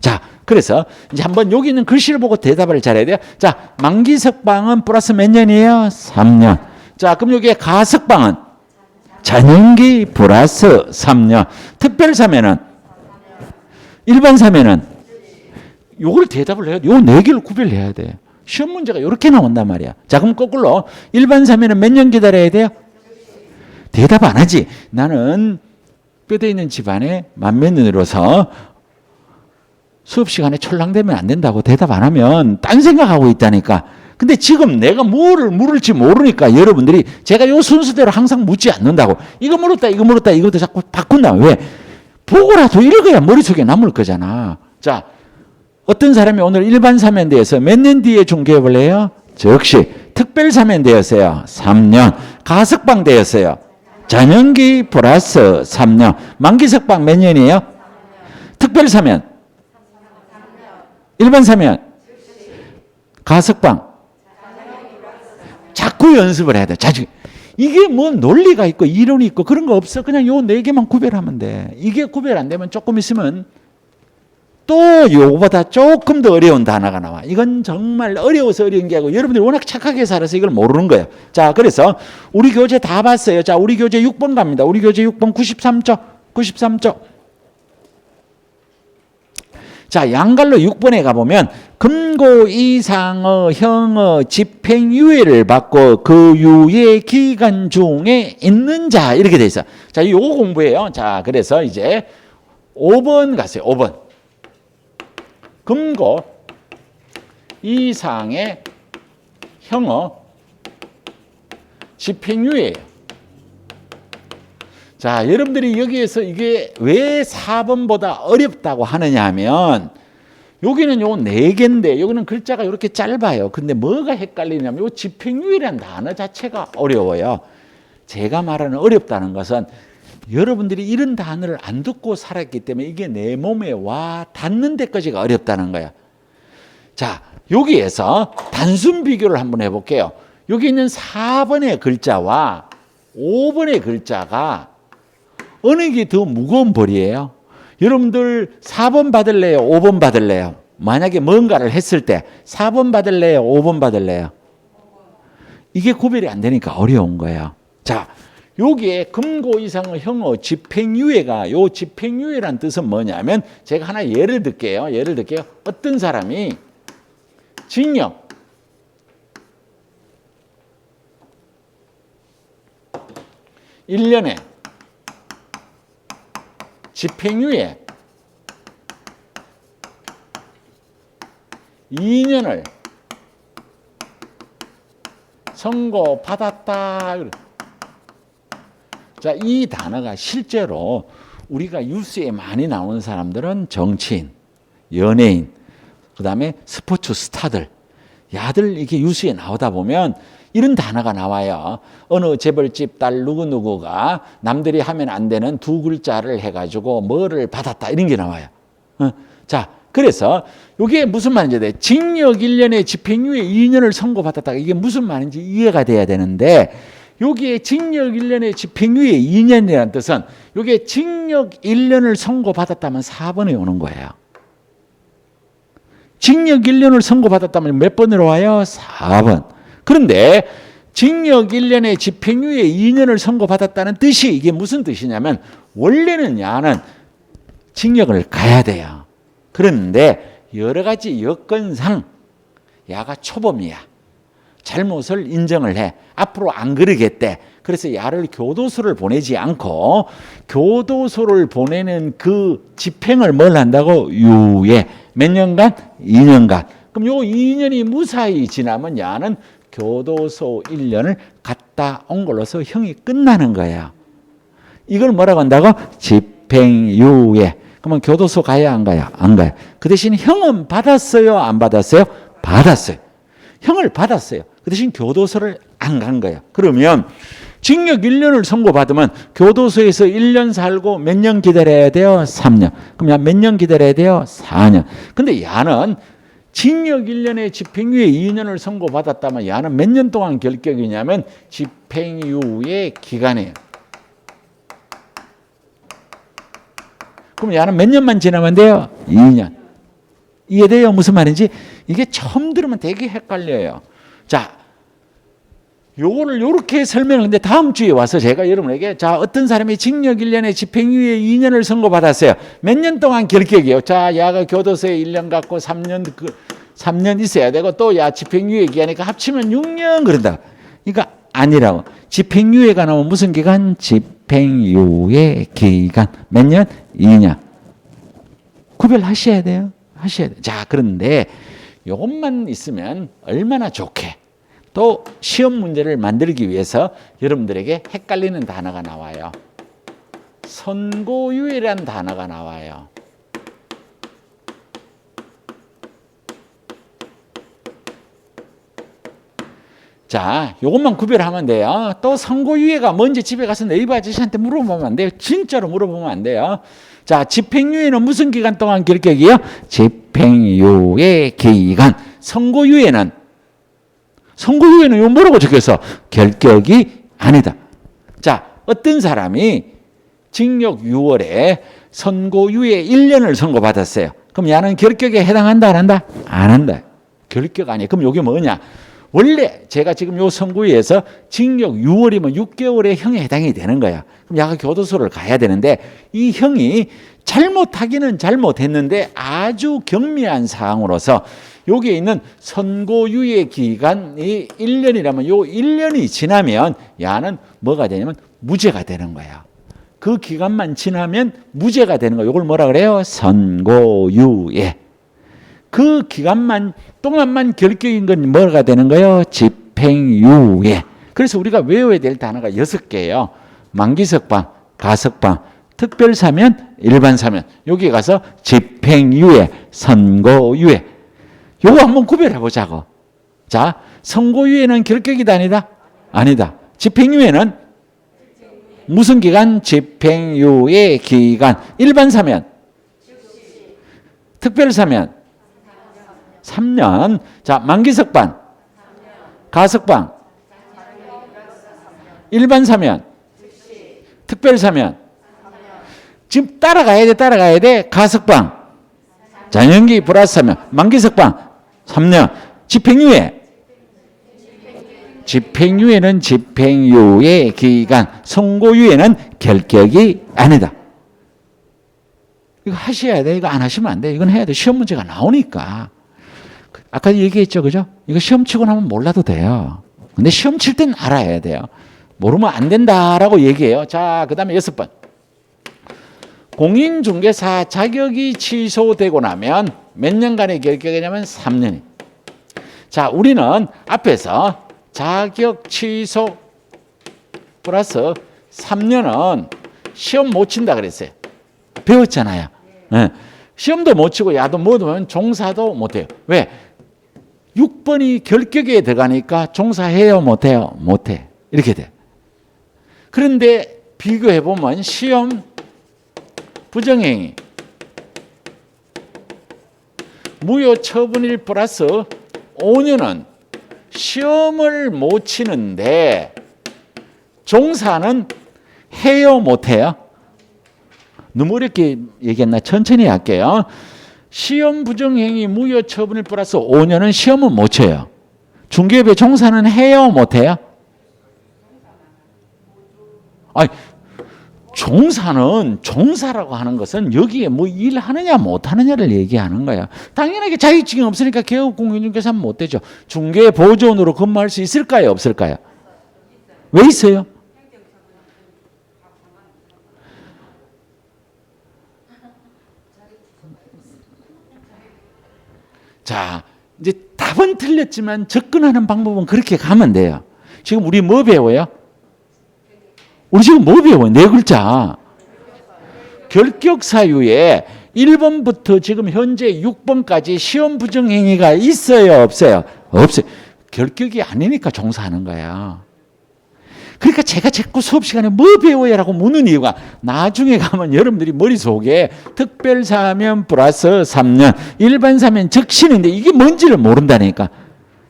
자, 그래서 이제 한번 여기 있는 글씨를 보고 대답을 잘해야 돼요. 자, 만기석방은 플러스 몇 년이에요? 3년. 자, 그럼 여기에 가석방은 잔연기 플러스 3년. 특별사면은 일반사면은 요걸 대답을 해야 돼. 요 네 개를 구별해야 돼. 시험 문제가 이렇게 나온단 말이야. 자, 그럼 거꾸로 일반사면은 몇 년 기다려야 돼요? 대답 안 하지. 나는 뼈대 있는 집안에 맏며느리로서 수업 시간에 촐랑대면 안 된다고 대답 안 하면 딴 생각하고 있다니까. 근데 지금 내가 뭐를 물을지 모르니까 여러분들이 제가 요 순서대로 항상 묻지 않는다고. 이거 물었다, 이것도 자꾸 바꾼다. 왜? 보고라도 읽어야 머릿속에 남을 거잖아. 자, 어떤 사람이 오늘 일반사면 대해서 몇 년 뒤에 중개업을 해요? 즉시. 특별사면 되었어요. 3년. 가석방 되었어요. 잔연기 플러스 3년. 만기석방 몇 년이에요? 특별사면. 일반사면. 가석방. 자꾸 연습을 해야 돼. 자주. 이게 뭐 논리가 있고 이론이 있고 그런 거 없어. 그냥 요 네 개만 구별하면 돼. 이게 구별 안 되면 조금 있으면 또 요거보다 조금 더 어려운 단어가 나와. 이건 정말 어려워서 어려운 게 아니고 여러분들이 워낙 착하게 살아서 이걸 모르는 거예요. 자, 그래서 우리 교재 다 봤어요. 자, 우리 교재 6번 갑니다. 우리 교재 6번 93쪽. 93쪽. 자, 양갈로 6번에 가보면 금고 이상의 형의 집행유예를 받고 그 유예 기간 중에 있는 자 이렇게 돼 있어. 자, 요거 공부해요. 자, 그래서 이제 5번 가세요. 5번. 금고 이상의 형의 집행유예예요. 자, 여러분들이 여기에서 이게 왜 4번보다 어렵다고 하느냐 하면 여기는 요 4개인데 여기는 글자가 이렇게 짧아요. 근데 뭐가 헷갈리냐면 요 집행유예라는 단어 자체가 어려워요. 제가 말하는 어렵다는 것은 여러분들이 이런 단어를 안 듣고 살았기 때문에 이게 내 몸에 와 닿는 데까지가 어렵다는 거야. 자, 여기에서 단순 비교를 한번 해볼게요. 여기 있는 4번의 글자와 5번의 글자가 어느 게 더 무거운 벌이에요? 여러분들 4번 받을래요? 5번 받을래요? 만약에 뭔가를 했을 때 4번 받을래요? 5번 받을래요? 이게 구별이 안 되니까 어려운 거예요. 자, 여기에 금고 이상의 형어 집행유예가 요 집행유예란 뜻은 뭐냐면 제가 하나 예를 들게요. 어떤 사람이 징역 1년에 집행유예 2년을 선고받았다. 자, 이 단어가 실제로 우리가 뉴스에 많이 나오는 사람들은 정치인, 연예인, 그 다음에 스포츠 스타들, 야들 이게 뉴스에 나오다 보면 이런 단어가 나와요. 어느 재벌집 딸 누구누구가 남들이 하면 안 되는 두 글자를 해가지고 뭐를 받았다 이런 게 나와요. 자, 그래서 이게 무슨 말인지 돼. 징역 1년에 집행유예 2년을 선고받았다. 이게 무슨 말인지 이해가 돼야 되는데 여기에 징역 1년에 집행유예 2년이라는 뜻은 여기에 징역 1년을 선고받았다면 4번에 오는 거예요. 징역 1년을 선고받았다면 몇 번으로 와요? 4번. 그런데 징역 1년에 집행유예 2년을 선고받았다는 뜻이 이게 무슨 뜻이냐면 원래는 야는 징역을 가야 돼요. 그런데 여러 가지 여건상 야가 초범이야. 잘못을 인정을 해. 앞으로 안 그러겠대. 그래서 야를 교도소를 보내지 않고 교도소를 보내는 그 집행을 뭘 한다고? 유예. 몇 년간? 2년간. 그럼 요 2년이 무사히 지나면 야는 교도소 1년을 갔다 온 걸로서 형이 끝나는 거예요. 이걸 뭐라고 한다고? 집행유예. 그러면 교도소 가야 안 가요? 안 가요. 그 대신 형은 받았어요? 안 받았어요? 받았어요. 형을 받았어요. 그 대신 교도소를 안 간 거예요. 그러면 징역 1년을 선고받으면 교도소에서 1년 살고 몇 년 기다려야 돼요? 3년. 그럼 야 몇 년 기다려야 돼요? 4년. 근데 야는 징역 1년에 집행유예 2년을 선고받았다면 야는 몇 년 동안 결격이냐면 집행유예 기간이에요. 그럼 야는 몇 년만 지나면 돼요? 2년. 이해돼요? 무슨 말인지? 이게 처음 들으면 되게 헷갈려요. 자, 요거를 요렇게 설명하는데 다음 주에 와서 제가 여러분에게 자, 어떤 사람이 징역 1년에 집행유예 2년을 선고받았어요. 몇 년 동안 결격이에요. 자, 야가 교도소에 1년 갔고 3년 있어야 되고 또 야 집행유예 기간이니까 합치면 6년 그런다. 그러니까 아니라고. 집행유예가 나오면 무슨 기간? 집행유예 기간. 몇 년? 2년. 구별하셔야 돼요. 하셔야 돼요. 자, 그런데 이것만 있으면 얼마나 좋게. 또 시험 문제를 만들기 위해서 여러분들에게 헷갈리는 단어가 나와요. 선고유예라는 단어가 나와요. 자, 이것만 구별하면 돼요. 또 선고유예가 뭔지 집에 가서 네이버 아저씨한테 물어보면 안 돼요. 진짜로 물어보면 안 돼요. 자, 집행유예는 무슨 기간 동안 결격이에요? 집행유예 기간. 선고유예는 요 뭐라고 적혀서 결격이 아니다. 자, 어떤 사람이 징역 6월에 선고유예 1년을 선고받았어요. 그럼 야는 결격에 해당한다 안 한다? 안 한다. 결격 아니에요. 그럼 이게 뭐냐? 원래 제가 지금 요 선고유예에서 징역 6월이면 6개월의 형에 해당이 되는 거야. 그럼 야가 교도소를 가야 되는데 이 형이 잘못하기는 잘못했는데 아주 경미한 사항으로서 여기에 있는 선고유예 기간이 1년이라면 요 1년이 지나면 야는 뭐가 되냐면 무죄가 되는 거야. 그 기간만 지나면 무죄가 되는 거야. 이걸 뭐라 그래요? 선고유예. 그 기간만 동안만 결격인 건 뭐가 되는 거예요? 집행유예. 그래서 우리가 외워야 될 단어가 6개예요. 만기석방, 가석방, 특별사면, 일반사면. 여기 가서 집행유예, 선고유예. 요거 한번 구별해 보자고. 자, 선고유예는 결격이다 아니다? 아니다. 집행유예는 무슨 기간? 집행유예 기간. 일반사면, 특별사면 3년. 자, 만기석방, 가석방, 일반사면, 특별사면. 지금 따라가야 돼. 가석방, 잔연기 플러스 사면, 만기석방 3년, 집행유예 집행유예는 집행유예 기간, 선고유예는 결격이 아니다. 이거 하셔야 돼. 이거 안 하시면 안 돼. 이건 해야 돼. 시험 문제가 나오니까. 아까 얘기했죠, 그죠? 이거 시험 치고 나면 몰라도 돼요. 근데 시험 칠 땐 알아야 돼요. 모르면 안 된다라고 얘기해요. 자, 그 다음에 6번. 공인중개사 자격이 취소되고 나면 몇 년간의 결격이냐면 3년이. 자, 우리는 앞에서 자격 취소 플러스 3년은 시험 못 친다 그랬어요. 배웠잖아요. 네. 시험도 못 치고 야도 못 하면 종사도 못 해요. 왜? 6번이 결격에 들어가니까 종사해요, 못 해요? 못 해. 이렇게 돼. 그런데 비교해 보면 시험 부정행위 무효 처분일 플러스 5년은 시험을 못 치는데 종사는 해요, 못 해요? 너무 어렵게 얘기했나? 천천히 할게요. 시험 부정행위 무효 처분일 플러스 5년은 시험은 못 쳐요. 중개업의 종사는 해요, 못 해요? 아니, 종사라고 하는 것은 여기에 뭐 일하느냐 못하느냐를 얘기하는 거야. 당연하게 자격증이 없으니까 개업공인중개사는 못 되죠. 중개보조원으로 근무할 수 있을까요, 없을까요? 왜 있어요? 자, 이제 답은 틀렸지만 접근하는 방법은 그렇게 가면 돼요. 지금 우리 뭐 배워요? 우리 지금 뭐 배워요? 네 글자. 결격 사유에 1번부터 지금 현재 6번까지 시험 부정행위가 있어요, 없어요? 없어요. 결격이 아니니까 종사하는 거야. 그러니까 제가 자꾸 수업 시간에 뭐 배워야라고 묻는 이유가 나중에 가면 여러분들이 머릿속에 특별사면 플러스 3년, 일반사면 적신인데 이게 뭔지를 모른다니까.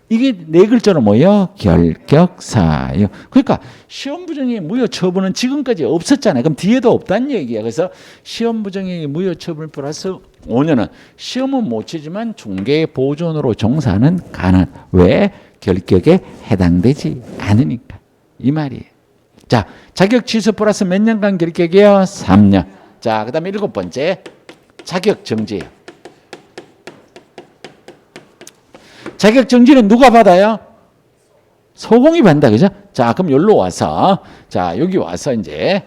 이게 네 글자로 뭐예요? 결격사유. 그러니까 시험 부정행위 무효 처분은 지금까지 없었잖아요. 그럼 뒤에도 없다는 얘기야. 그래서 시험 부정행위 무효 처분 플러스 5년은 시험은 못 치지만 중개 보존으로 종사는 가능. 왜? 결격에 해당되지 않으니까. 이 말이에요. 자, 자격 취소 플러스 몇 년간 결격이요? 3년. 자, 그 다음에 7번째. 자격 정지. 자격 정지는 누가 받아요? 소공이 받는다, 그죠? 자, 그럼 여기로 와서, 자, 여기 와서 이제,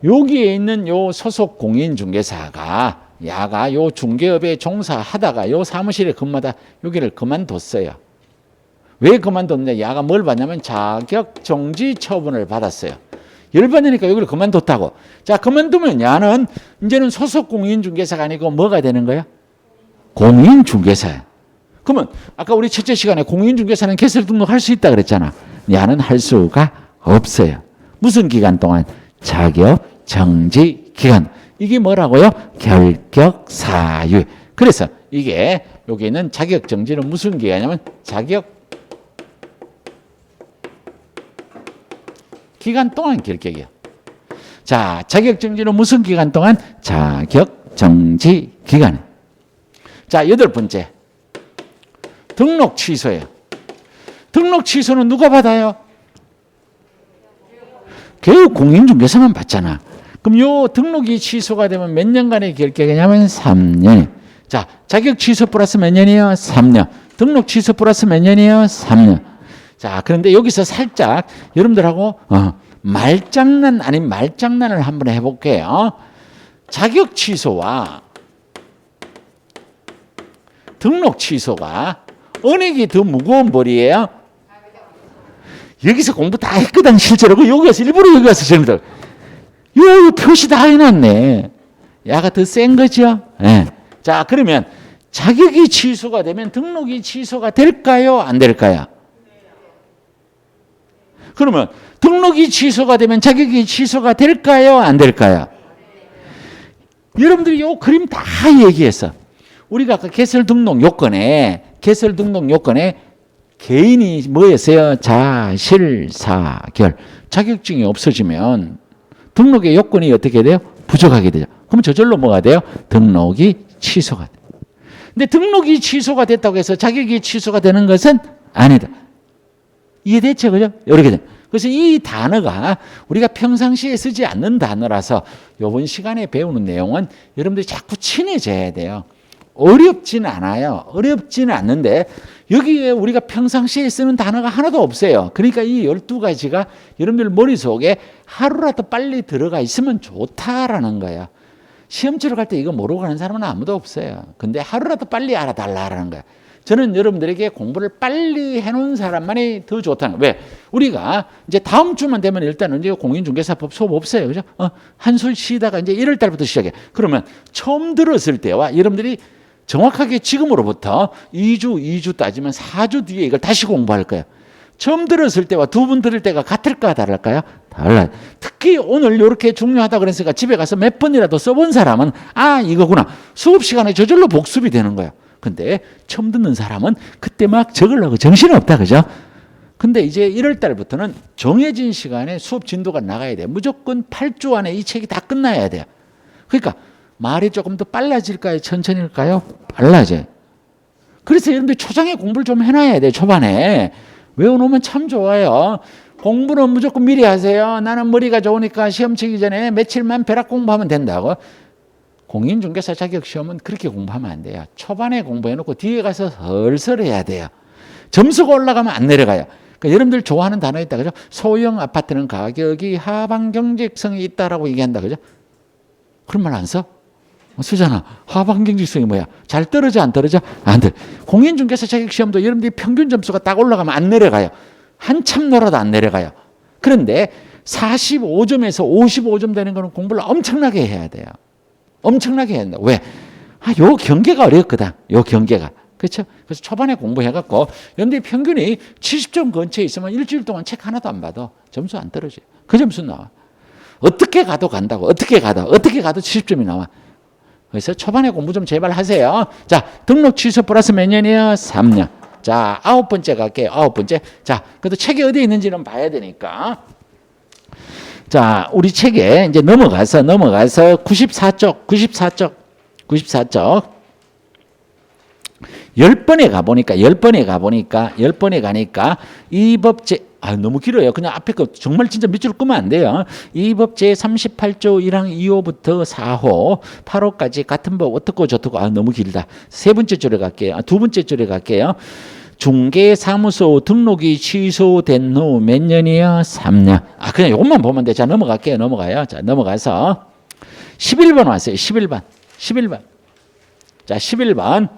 여기에 있는 요 소속 공인중개사가, 야가 요 중개업에 종사하다가 요 사무실에 근무하다 여기를 그만뒀어요. 왜 그만뒀냐? 야가 뭘 받냐면 자격 정지 처분을 받았어요. 열받으니까 여기를 그만뒀다고. 자, 그만두면 야는 이제는 소속 공인중개사가 아니고 뭐가 되는 거야? 공인중개사야. 그러면 아까 우리 첫째 시간에 공인중개사는 개설 등록할 수 있다 그랬잖아. 야는 할 수가 없어요. 무슨 기간 동안? 자격 정지 기간. 이게 뭐라고요? 결격 사유. 그래서 이게 여기 있는 자격 정지는 무슨 기간이냐면 자격 기간 동안 결격이요. 자, 자격 정지는 무슨 기간 동안? 자격 정지 기간. 자, 8번째. 등록 취소예요. 등록 취소는 누가 받아요? 교육 공인중개사만 받잖아. 그럼 요 등록이 취소가 되면 몇 년간의 결격이냐면 3년. 자, 자격 취소 플러스 몇 년이요? 3년. 등록 취소 플러스 몇 년이요? 3년. 자, 그런데 여기서 살짝 여러분들하고 말장난 아닌 말장난을 한번 해볼게요. 자격 취소와 등록 취소가 어느 게 더 무거운 벌이에요? 여기서 공부 다 했거든 실제로. 여기 가서 일부러 여기 가서 저기들 요 표시 다 해놨네. 야가 더 센 거죠. 네. 자, 그러면 자격이 취소가 되면 등록이 취소가 될까요? 안 될까요? 그러면 등록이 취소가 되면 자격이 취소가 될까요? 안 될까요? 여러분들이 요 그림 다 얘기했어. 우리가 아까 개설 등록 요건에 개인이 뭐였어요? 자실사결. 자격증이 없어지면 등록의 요건이 어떻게 돼요? 부족하게 되죠. 그럼 저절로 뭐가 돼요? 등록이 취소가 돼요. 근데 등록이 취소가 됐다고 해서 자격이 취소가 되는 것은 아니다. 이해됐죠? 그죠? 이렇게 돼. 그래서 이 단어가 우리가 평상시에 쓰지 않는 단어라서 이번 시간에 배우는 내용은 여러분들이 자꾸 친해져야 돼요. 어렵지는 않아요. 어렵지는 않는데 여기에 우리가 평상시에 쓰는 단어가 하나도 없어요. 그러니까 이 12가지가 여러분들 머릿속에 하루라도 빨리 들어가 있으면 좋다라는 거예요. 시험 치러 갈 때 이거 모르고 가는 사람은 아무도 없어요. 근데 하루라도 빨리 알아달라는 거예요. 저는 여러분들에게 공부를 빨리 해놓은 사람만이 더 좋다는 거예요. 왜? 우리가 이제 다음 주만 되면 일단 이제 공인중개사법 수업 없어요. 그죠? 한술 쉬다가 이제 1월 달부터 시작해. 그러면 처음 들었을 때와 여러분들이 정확하게 지금으로부터 2주 따지면 4주 뒤에 이걸 다시 공부할 거예요. 처음 들었을 때와 두 번 들을 때가 같을까 다를까요? 달라요. 특히 오늘 이렇게 중요하다 그랬으니까 집에 가서 몇 번이라도 써본 사람은 아 이거구나. 수업 시간에 저절로 복습이 되는 거예요. 근데 처음 듣는 사람은 그때 막 적으려고 정신이 없다 그죠? 근데 이제 1월 달부터는 정해진 시간에 수업 진도가 나가야 돼요. 무조건 8주 안에 이 책이 다 끝나야 돼요. 그러니까 말이 조금 더 빨라질까요? 천천히일까요? 빨라져요. 그래서 여러분들 초장에 공부를 좀 해놔야 돼요. 초반에. 외워놓으면 참 좋아요. 공부는 무조건 미리 하세요. 나는 머리가 좋으니까 시험 치기 전에 며칠만 벼락 공부하면 된다고. 공인중개사 자격시험은 그렇게 공부하면 안 돼요. 초반에 공부해놓고 뒤에 가서 설설 해야 돼요. 점수가 올라가면 안 내려가요. 그러니까 여러분들 좋아하는 단어 있다 그죠? 소형 아파트는 가격이 하방 경직성이 있다라고 얘기한다 그죠? 그런 말 안 써? 쓰잖아. 하방 경직성이 뭐야? 잘 떨어져 안 떨어져? 안 떨어져. 공인중개사 자격시험도 여러분들이 평균 점수가 딱 올라가면 안 내려가요. 한참 놀아도 안 내려가요. 그런데 45점에서 55점 되는 거는 공부를 엄청나게 해야 돼요. 엄청나게 해야 된다. 왜? 요 경계가 어렵거든. 요 경계가. 그렇죠? 그래서 초반에 공부해갖고 여러분들이 평균이 70점 근처에 있으면 일주일 동안 책 하나도 안 봐도 점수 안 떨어져요. 그 점수 나와. 어떻게 가도 간다고. 어떻게 가도 70점이 나와. 그래서 초반에 공부 좀 제발 하세요. 자, 등록 취소 플러스 몇 년이요? 3년. 자, 9번째 갈게요. 9번째. 자, 그래도 책이 어디에 있는지는 봐야 되니까. 자, 우리 책에 이제 넘어가서 94쪽. 10번에 가보니까 이 법제 너무 길어요. 그냥 앞에 거 정말 진짜 밑줄 끄면 안 돼요. 이 법 제38조 1항 2호부터 4호, 8호까지 같은 법 어떻고 저떻고 너무 길다. 세 번째 줄에 갈게요. 두 번째 줄에 갈게요. 중개사무소 등록이 취소된 후 몇 년이요? 3년. 그냥 이것만 보면 돼. 자, 넘어가요. 자, 넘어가서 11번 왔어요. 11번. 자, 11번.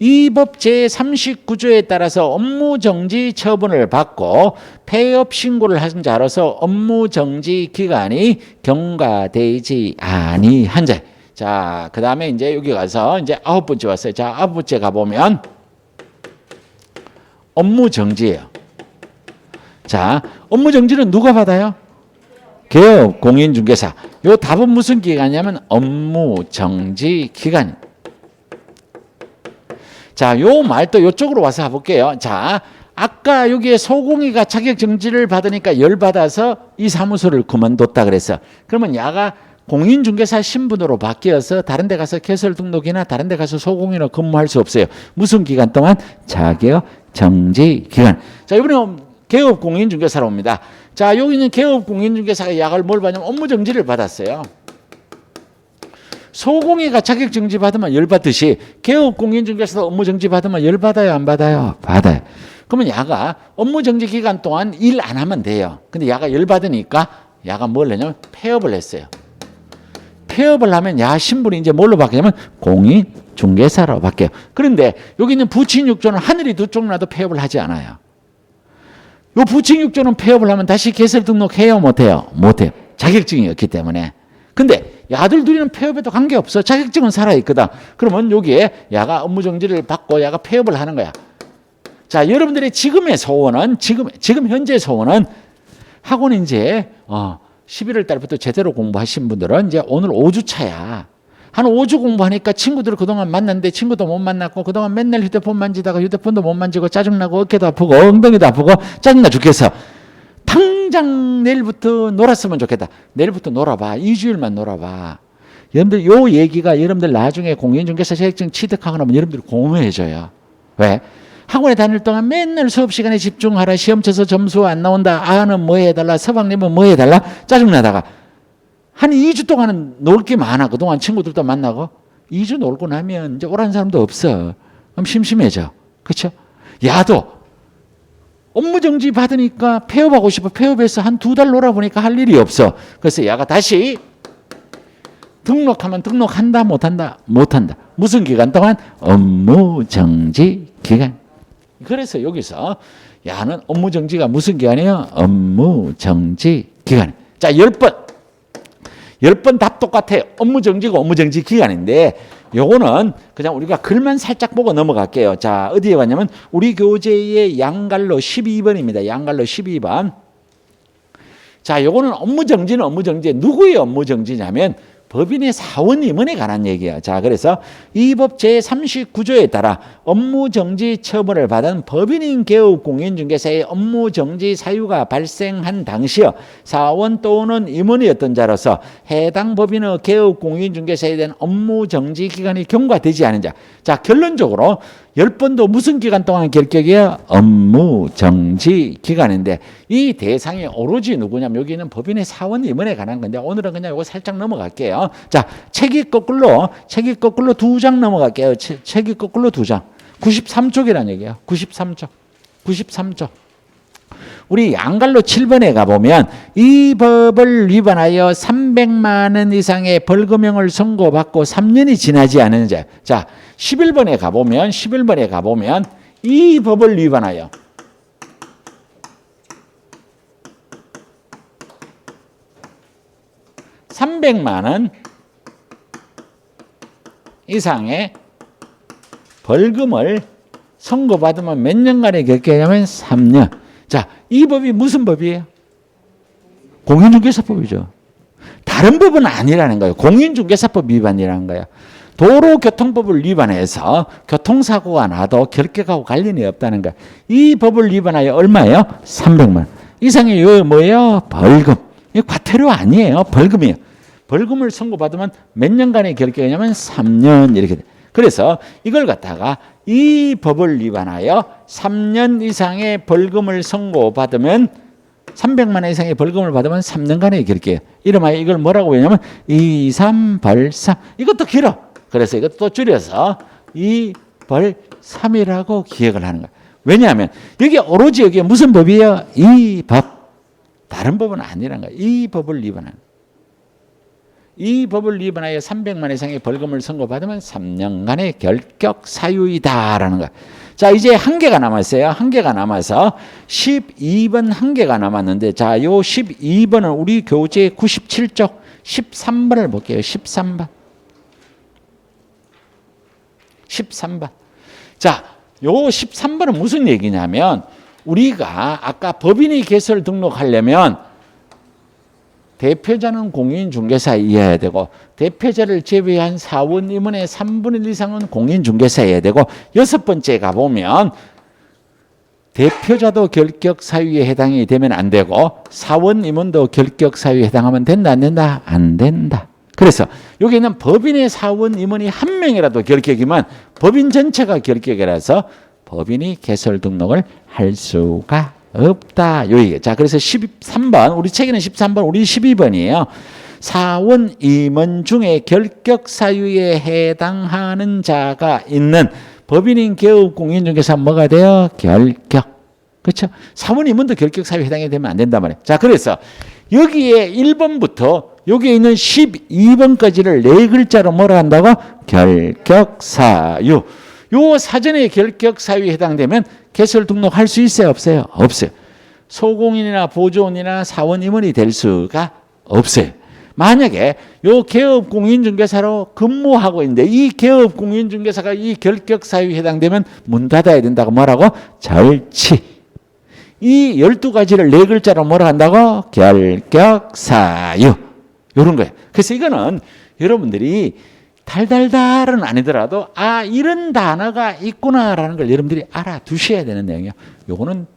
이 법 제39조에 따라서 업무정지 처분을 받고 폐업 신고를 한 자로서 업무정지 기간이 경과되지 아니한 자. 자, 그 다음에 이제 여기 가서 이제 9번째 왔어요. 자, 9번째 가보면 업무정지예요. 자, 업무정지는 누가 받아요? 개업 공인중개사. 요 답은 무슨 기간이냐면 업무정지 기간. 자, 요 말도 요쪽으로 와서 가볼게요. 자, 아까 여기에 소공이가 자격정지를 받으니까 열받아서 이 사무소를 그만뒀다 그랬어. 그러면 야가 공인중개사 신분으로 바뀌어서 다른 데 가서 개설 등록이나 다른 데 가서 소공이나 근무할 수 없어요. 무슨 기간 동안? 자격정지 기간. 자, 이번에 개업 공인중개사로 옵니다. 자, 여기는 개업 공인중개사가 약을 뭘 받냐면 업무정지를 받았어요. 소공이가 자격정지 받으면 열받듯이 개업 공인중개사도 업무정지 받으면 열받아요, 안 받아요? 받아요. 그러면 야가 업무정지 기간 동안 일 안 하면 돼요. 근데 야가 열받으니까 야가 뭘 했냐면 폐업을 했어요. 폐업을 하면 야 신분이 이제 뭘로 바뀌냐면 공인중개사로 바뀌어요. 그런데 여기 있는 부친 6조는 하늘이 두 쪽 나도 폐업을 하지 않아요. 요 부친 6조는 폐업을 하면 다시 개설 등록해요, 못해요? 못해요. 자격증이 없기 때문에. 근데 야들 둘이는 폐업에도 관계없어. 자격증은 살아있거든. 그러면 여기에 야가 업무정지를 받고 야가 폐업을 하는 거야. 자, 여러분들의 지금의 소원은 지금 현재 소원은 학원 이제 11월 달부터 제대로 공부하신 분들은 이제 오늘 5주 차야. 한 5주 공부하니까 친구들을 그동안 만났는데 친구도 못 만났고 그동안 맨날 휴대폰 만지다가 휴대폰도 못 만지고 짜증나고 어깨도 아프고 엉덩이도 아프고 짜증나 죽겠어. 당장 내일부터 놀았으면 좋겠다. 내일부터 놀아봐. 2주일만 놀아봐. 여러분들 요 얘기가 여러분들 나중에 공인중개사 자격증 취득하고 나면 여러분들 공유해줘요. 왜? 학원에 다닐 동안 맨날 수업 시간에 집중하라. 시험 쳐서 점수 안 나온다. 아는 뭐 해달라. 서방님은 뭐 해달라. 짜증나다가 한 2주 동안은 놀 게 많아. 그동안 친구들도 만나고 2주 놀고 나면 이제 오라는 사람도 없어. 그럼 심심해져. 그렇죠? 야도 업무정지 받으니까 폐업하고 싶어. 폐업해서 한 2달 놀아보니까 할 일이 없어. 그래서 야가 다시 등록하면 등록한다 못한다? 못한다. 무슨 기간 동안? 업무정지 기간. 그래서 여기서 야는 업무정지가 무슨 기간이에요? 업무정지 기간. 자, 10번. 10번 답 똑같아요. 업무정지고 업무정지 기간인데 요거는 그냥 우리가 글만 살짝 보고 넘어갈게요. 자, 어디에 왔냐면 우리 교재의 양갈로 12번입니다. 양갈로 12번. 자, 요거는 업무정지는 업무정지. 누구의 업무정지냐면 법인의 사원 임원에 관한 얘기야. 자, 그래서 이 법 제39조에 따라 업무정지 처분을 받은 법인인 개업 공인중개사의 업무정지 사유가 발생한 당시여 사원 또는 임원이었던 자로서 해당 법인의 개업 공인중개사에 대한 업무정지 기간이 경과되지 않은 자. 자, 결론적으로 10번도 무슨 기간 동안 결격이야? 업무정지 기간인데 이 대상이 오로지 누구냐면 여기는 법인의 사원 임원에 관한 건데 오늘은 그냥 이거 살짝 넘어갈게요. 자, 책이 거꾸로 2장 넘어갈게요. 책이 거꾸로 2장. 93쪽이라는 얘기예요. 93쪽. 우리 양갈로 7번에 가보면 이 법을 위반하여 300만 원 이상의 벌금형을 선고받고 3년이 지나지 않은 자. 자, 11번에 가보면 이 법을 위반하여 300만 원 이상의 벌금을 선고받으면 몇 년간의 결격이냐면 3년. 자, 이 법이 무슨 법이에요? 공인중개사법이죠. 다른 법은 아니라는 거예요. 공인중개사법 위반이라는 거예요. 도로교통법을 위반해서 교통사고가 나도 결격하고 관련이 없다는 거예요. 이 법을 위반하여 얼마예요? 300만 원 이상의 요 뭐예요? 벌금. 이거 과태료 아니에요. 벌금이에요. 벌금을 선고받으면 몇 년간의 결격이냐면 3년 이렇게 돼. 그래서 이걸 갖다가 이 법을 위반하여 3년 이상의 벌금을 선고받으면 300만 원 이상의 벌금을 받으면 3년간의 결격. 이름하여 이걸 뭐라고 하냐면 2~3벌3. 이것도 길어. 그래서 이것도 줄여서 2벌3이라고 기억을 하는 거야. 왜냐하면 여기 오로지 여기에 무슨 법이에요? 이 법. 다른 법은 아니라는 거야. 이 법을 위반하는 거야. 이 법을 위반하여 300만 이상의 벌금을 선고받으면 3년간의 결격 사유이다라는 거야. 자, 이제 한 개가 남았어요. 한 개가 남아서 12번 한 개가 남았는데 자, 요 12번은 우리 교재 97쪽 13번을 볼게요. 13번. 자, 요 13번은 무슨 얘기냐면 우리가 아까 법인이 개설 등록하려면 대표자는 공인중개사여야 되고 대표자를 제외한 사원 임원의 3분의 1 이상은 공인중개사여야 되고 6번째 가보면 대표자도 결격 사유에 해당이 되면 안 되고 사원 임원도 결격 사유에 해당하면 된다 안 된다? 안 된다. 그래서 여기는 법인의 사원 임원이 한 명이라도 결격이면 법인 전체가 결격이라서 법인이 개설 등록을 할 수가 없다. 요 얘기. 자, 그래서 13번, 우리 책에는 13번, 우리 12번이에요. 사원 임원 중에 결격 사유에 해당하는 자가 있는 법인인 개업 공인중개사 뭐가 돼요? 결격. 그렇죠? 사원 임원도 결격 사유에 해당이 되면 안 된단 말이에요. 자, 그래서 여기에 1번부터 여기에 있는 12번까지를 네 글자로 뭐라 한다고? 결격 사유. 요 사전에 결격 사유에 해당되면 개설 등록할 수 있어요? 없어요? 없어요. 소공인이나 보조원이나 사원 임원이 될 수가 없어요. 만약에 요 개업 공인중개사로 근무하고 있는데 이 개업 공인중개사가 이 결격 사유에 해당되면 문 닫아야 된다고 뭐라고? 절치. 이 12가지를 네 글자로 뭐라 한다고? 결격 사유. 요런 거예요. 그래서 이거는 여러분들이 달달달은 아니더라도 아 이런 단어가 있구나라는 걸 여러분들이 알아두셔야 되는 내용이에요. 요거는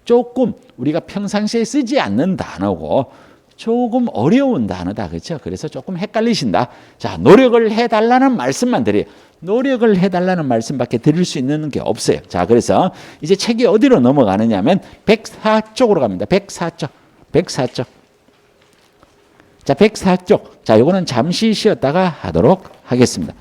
조금 우리가 평상시에 쓰지 않는 단어고 조금 어려운 단어다. 그렇죠? 그래서 조금 헷갈리신다. 자, 노력을 해달라는 말씀만 드려요. 노력을 해달라는 말씀밖에 드릴 수 있는 게 없어요. 자, 그래서 이제 책이 어디로 넘어가느냐면 104쪽으로 갑니다. 104쪽. 104쪽. 자, 104쪽. 자, 요거는 잠시 쉬었다가 하도록 하겠습니다.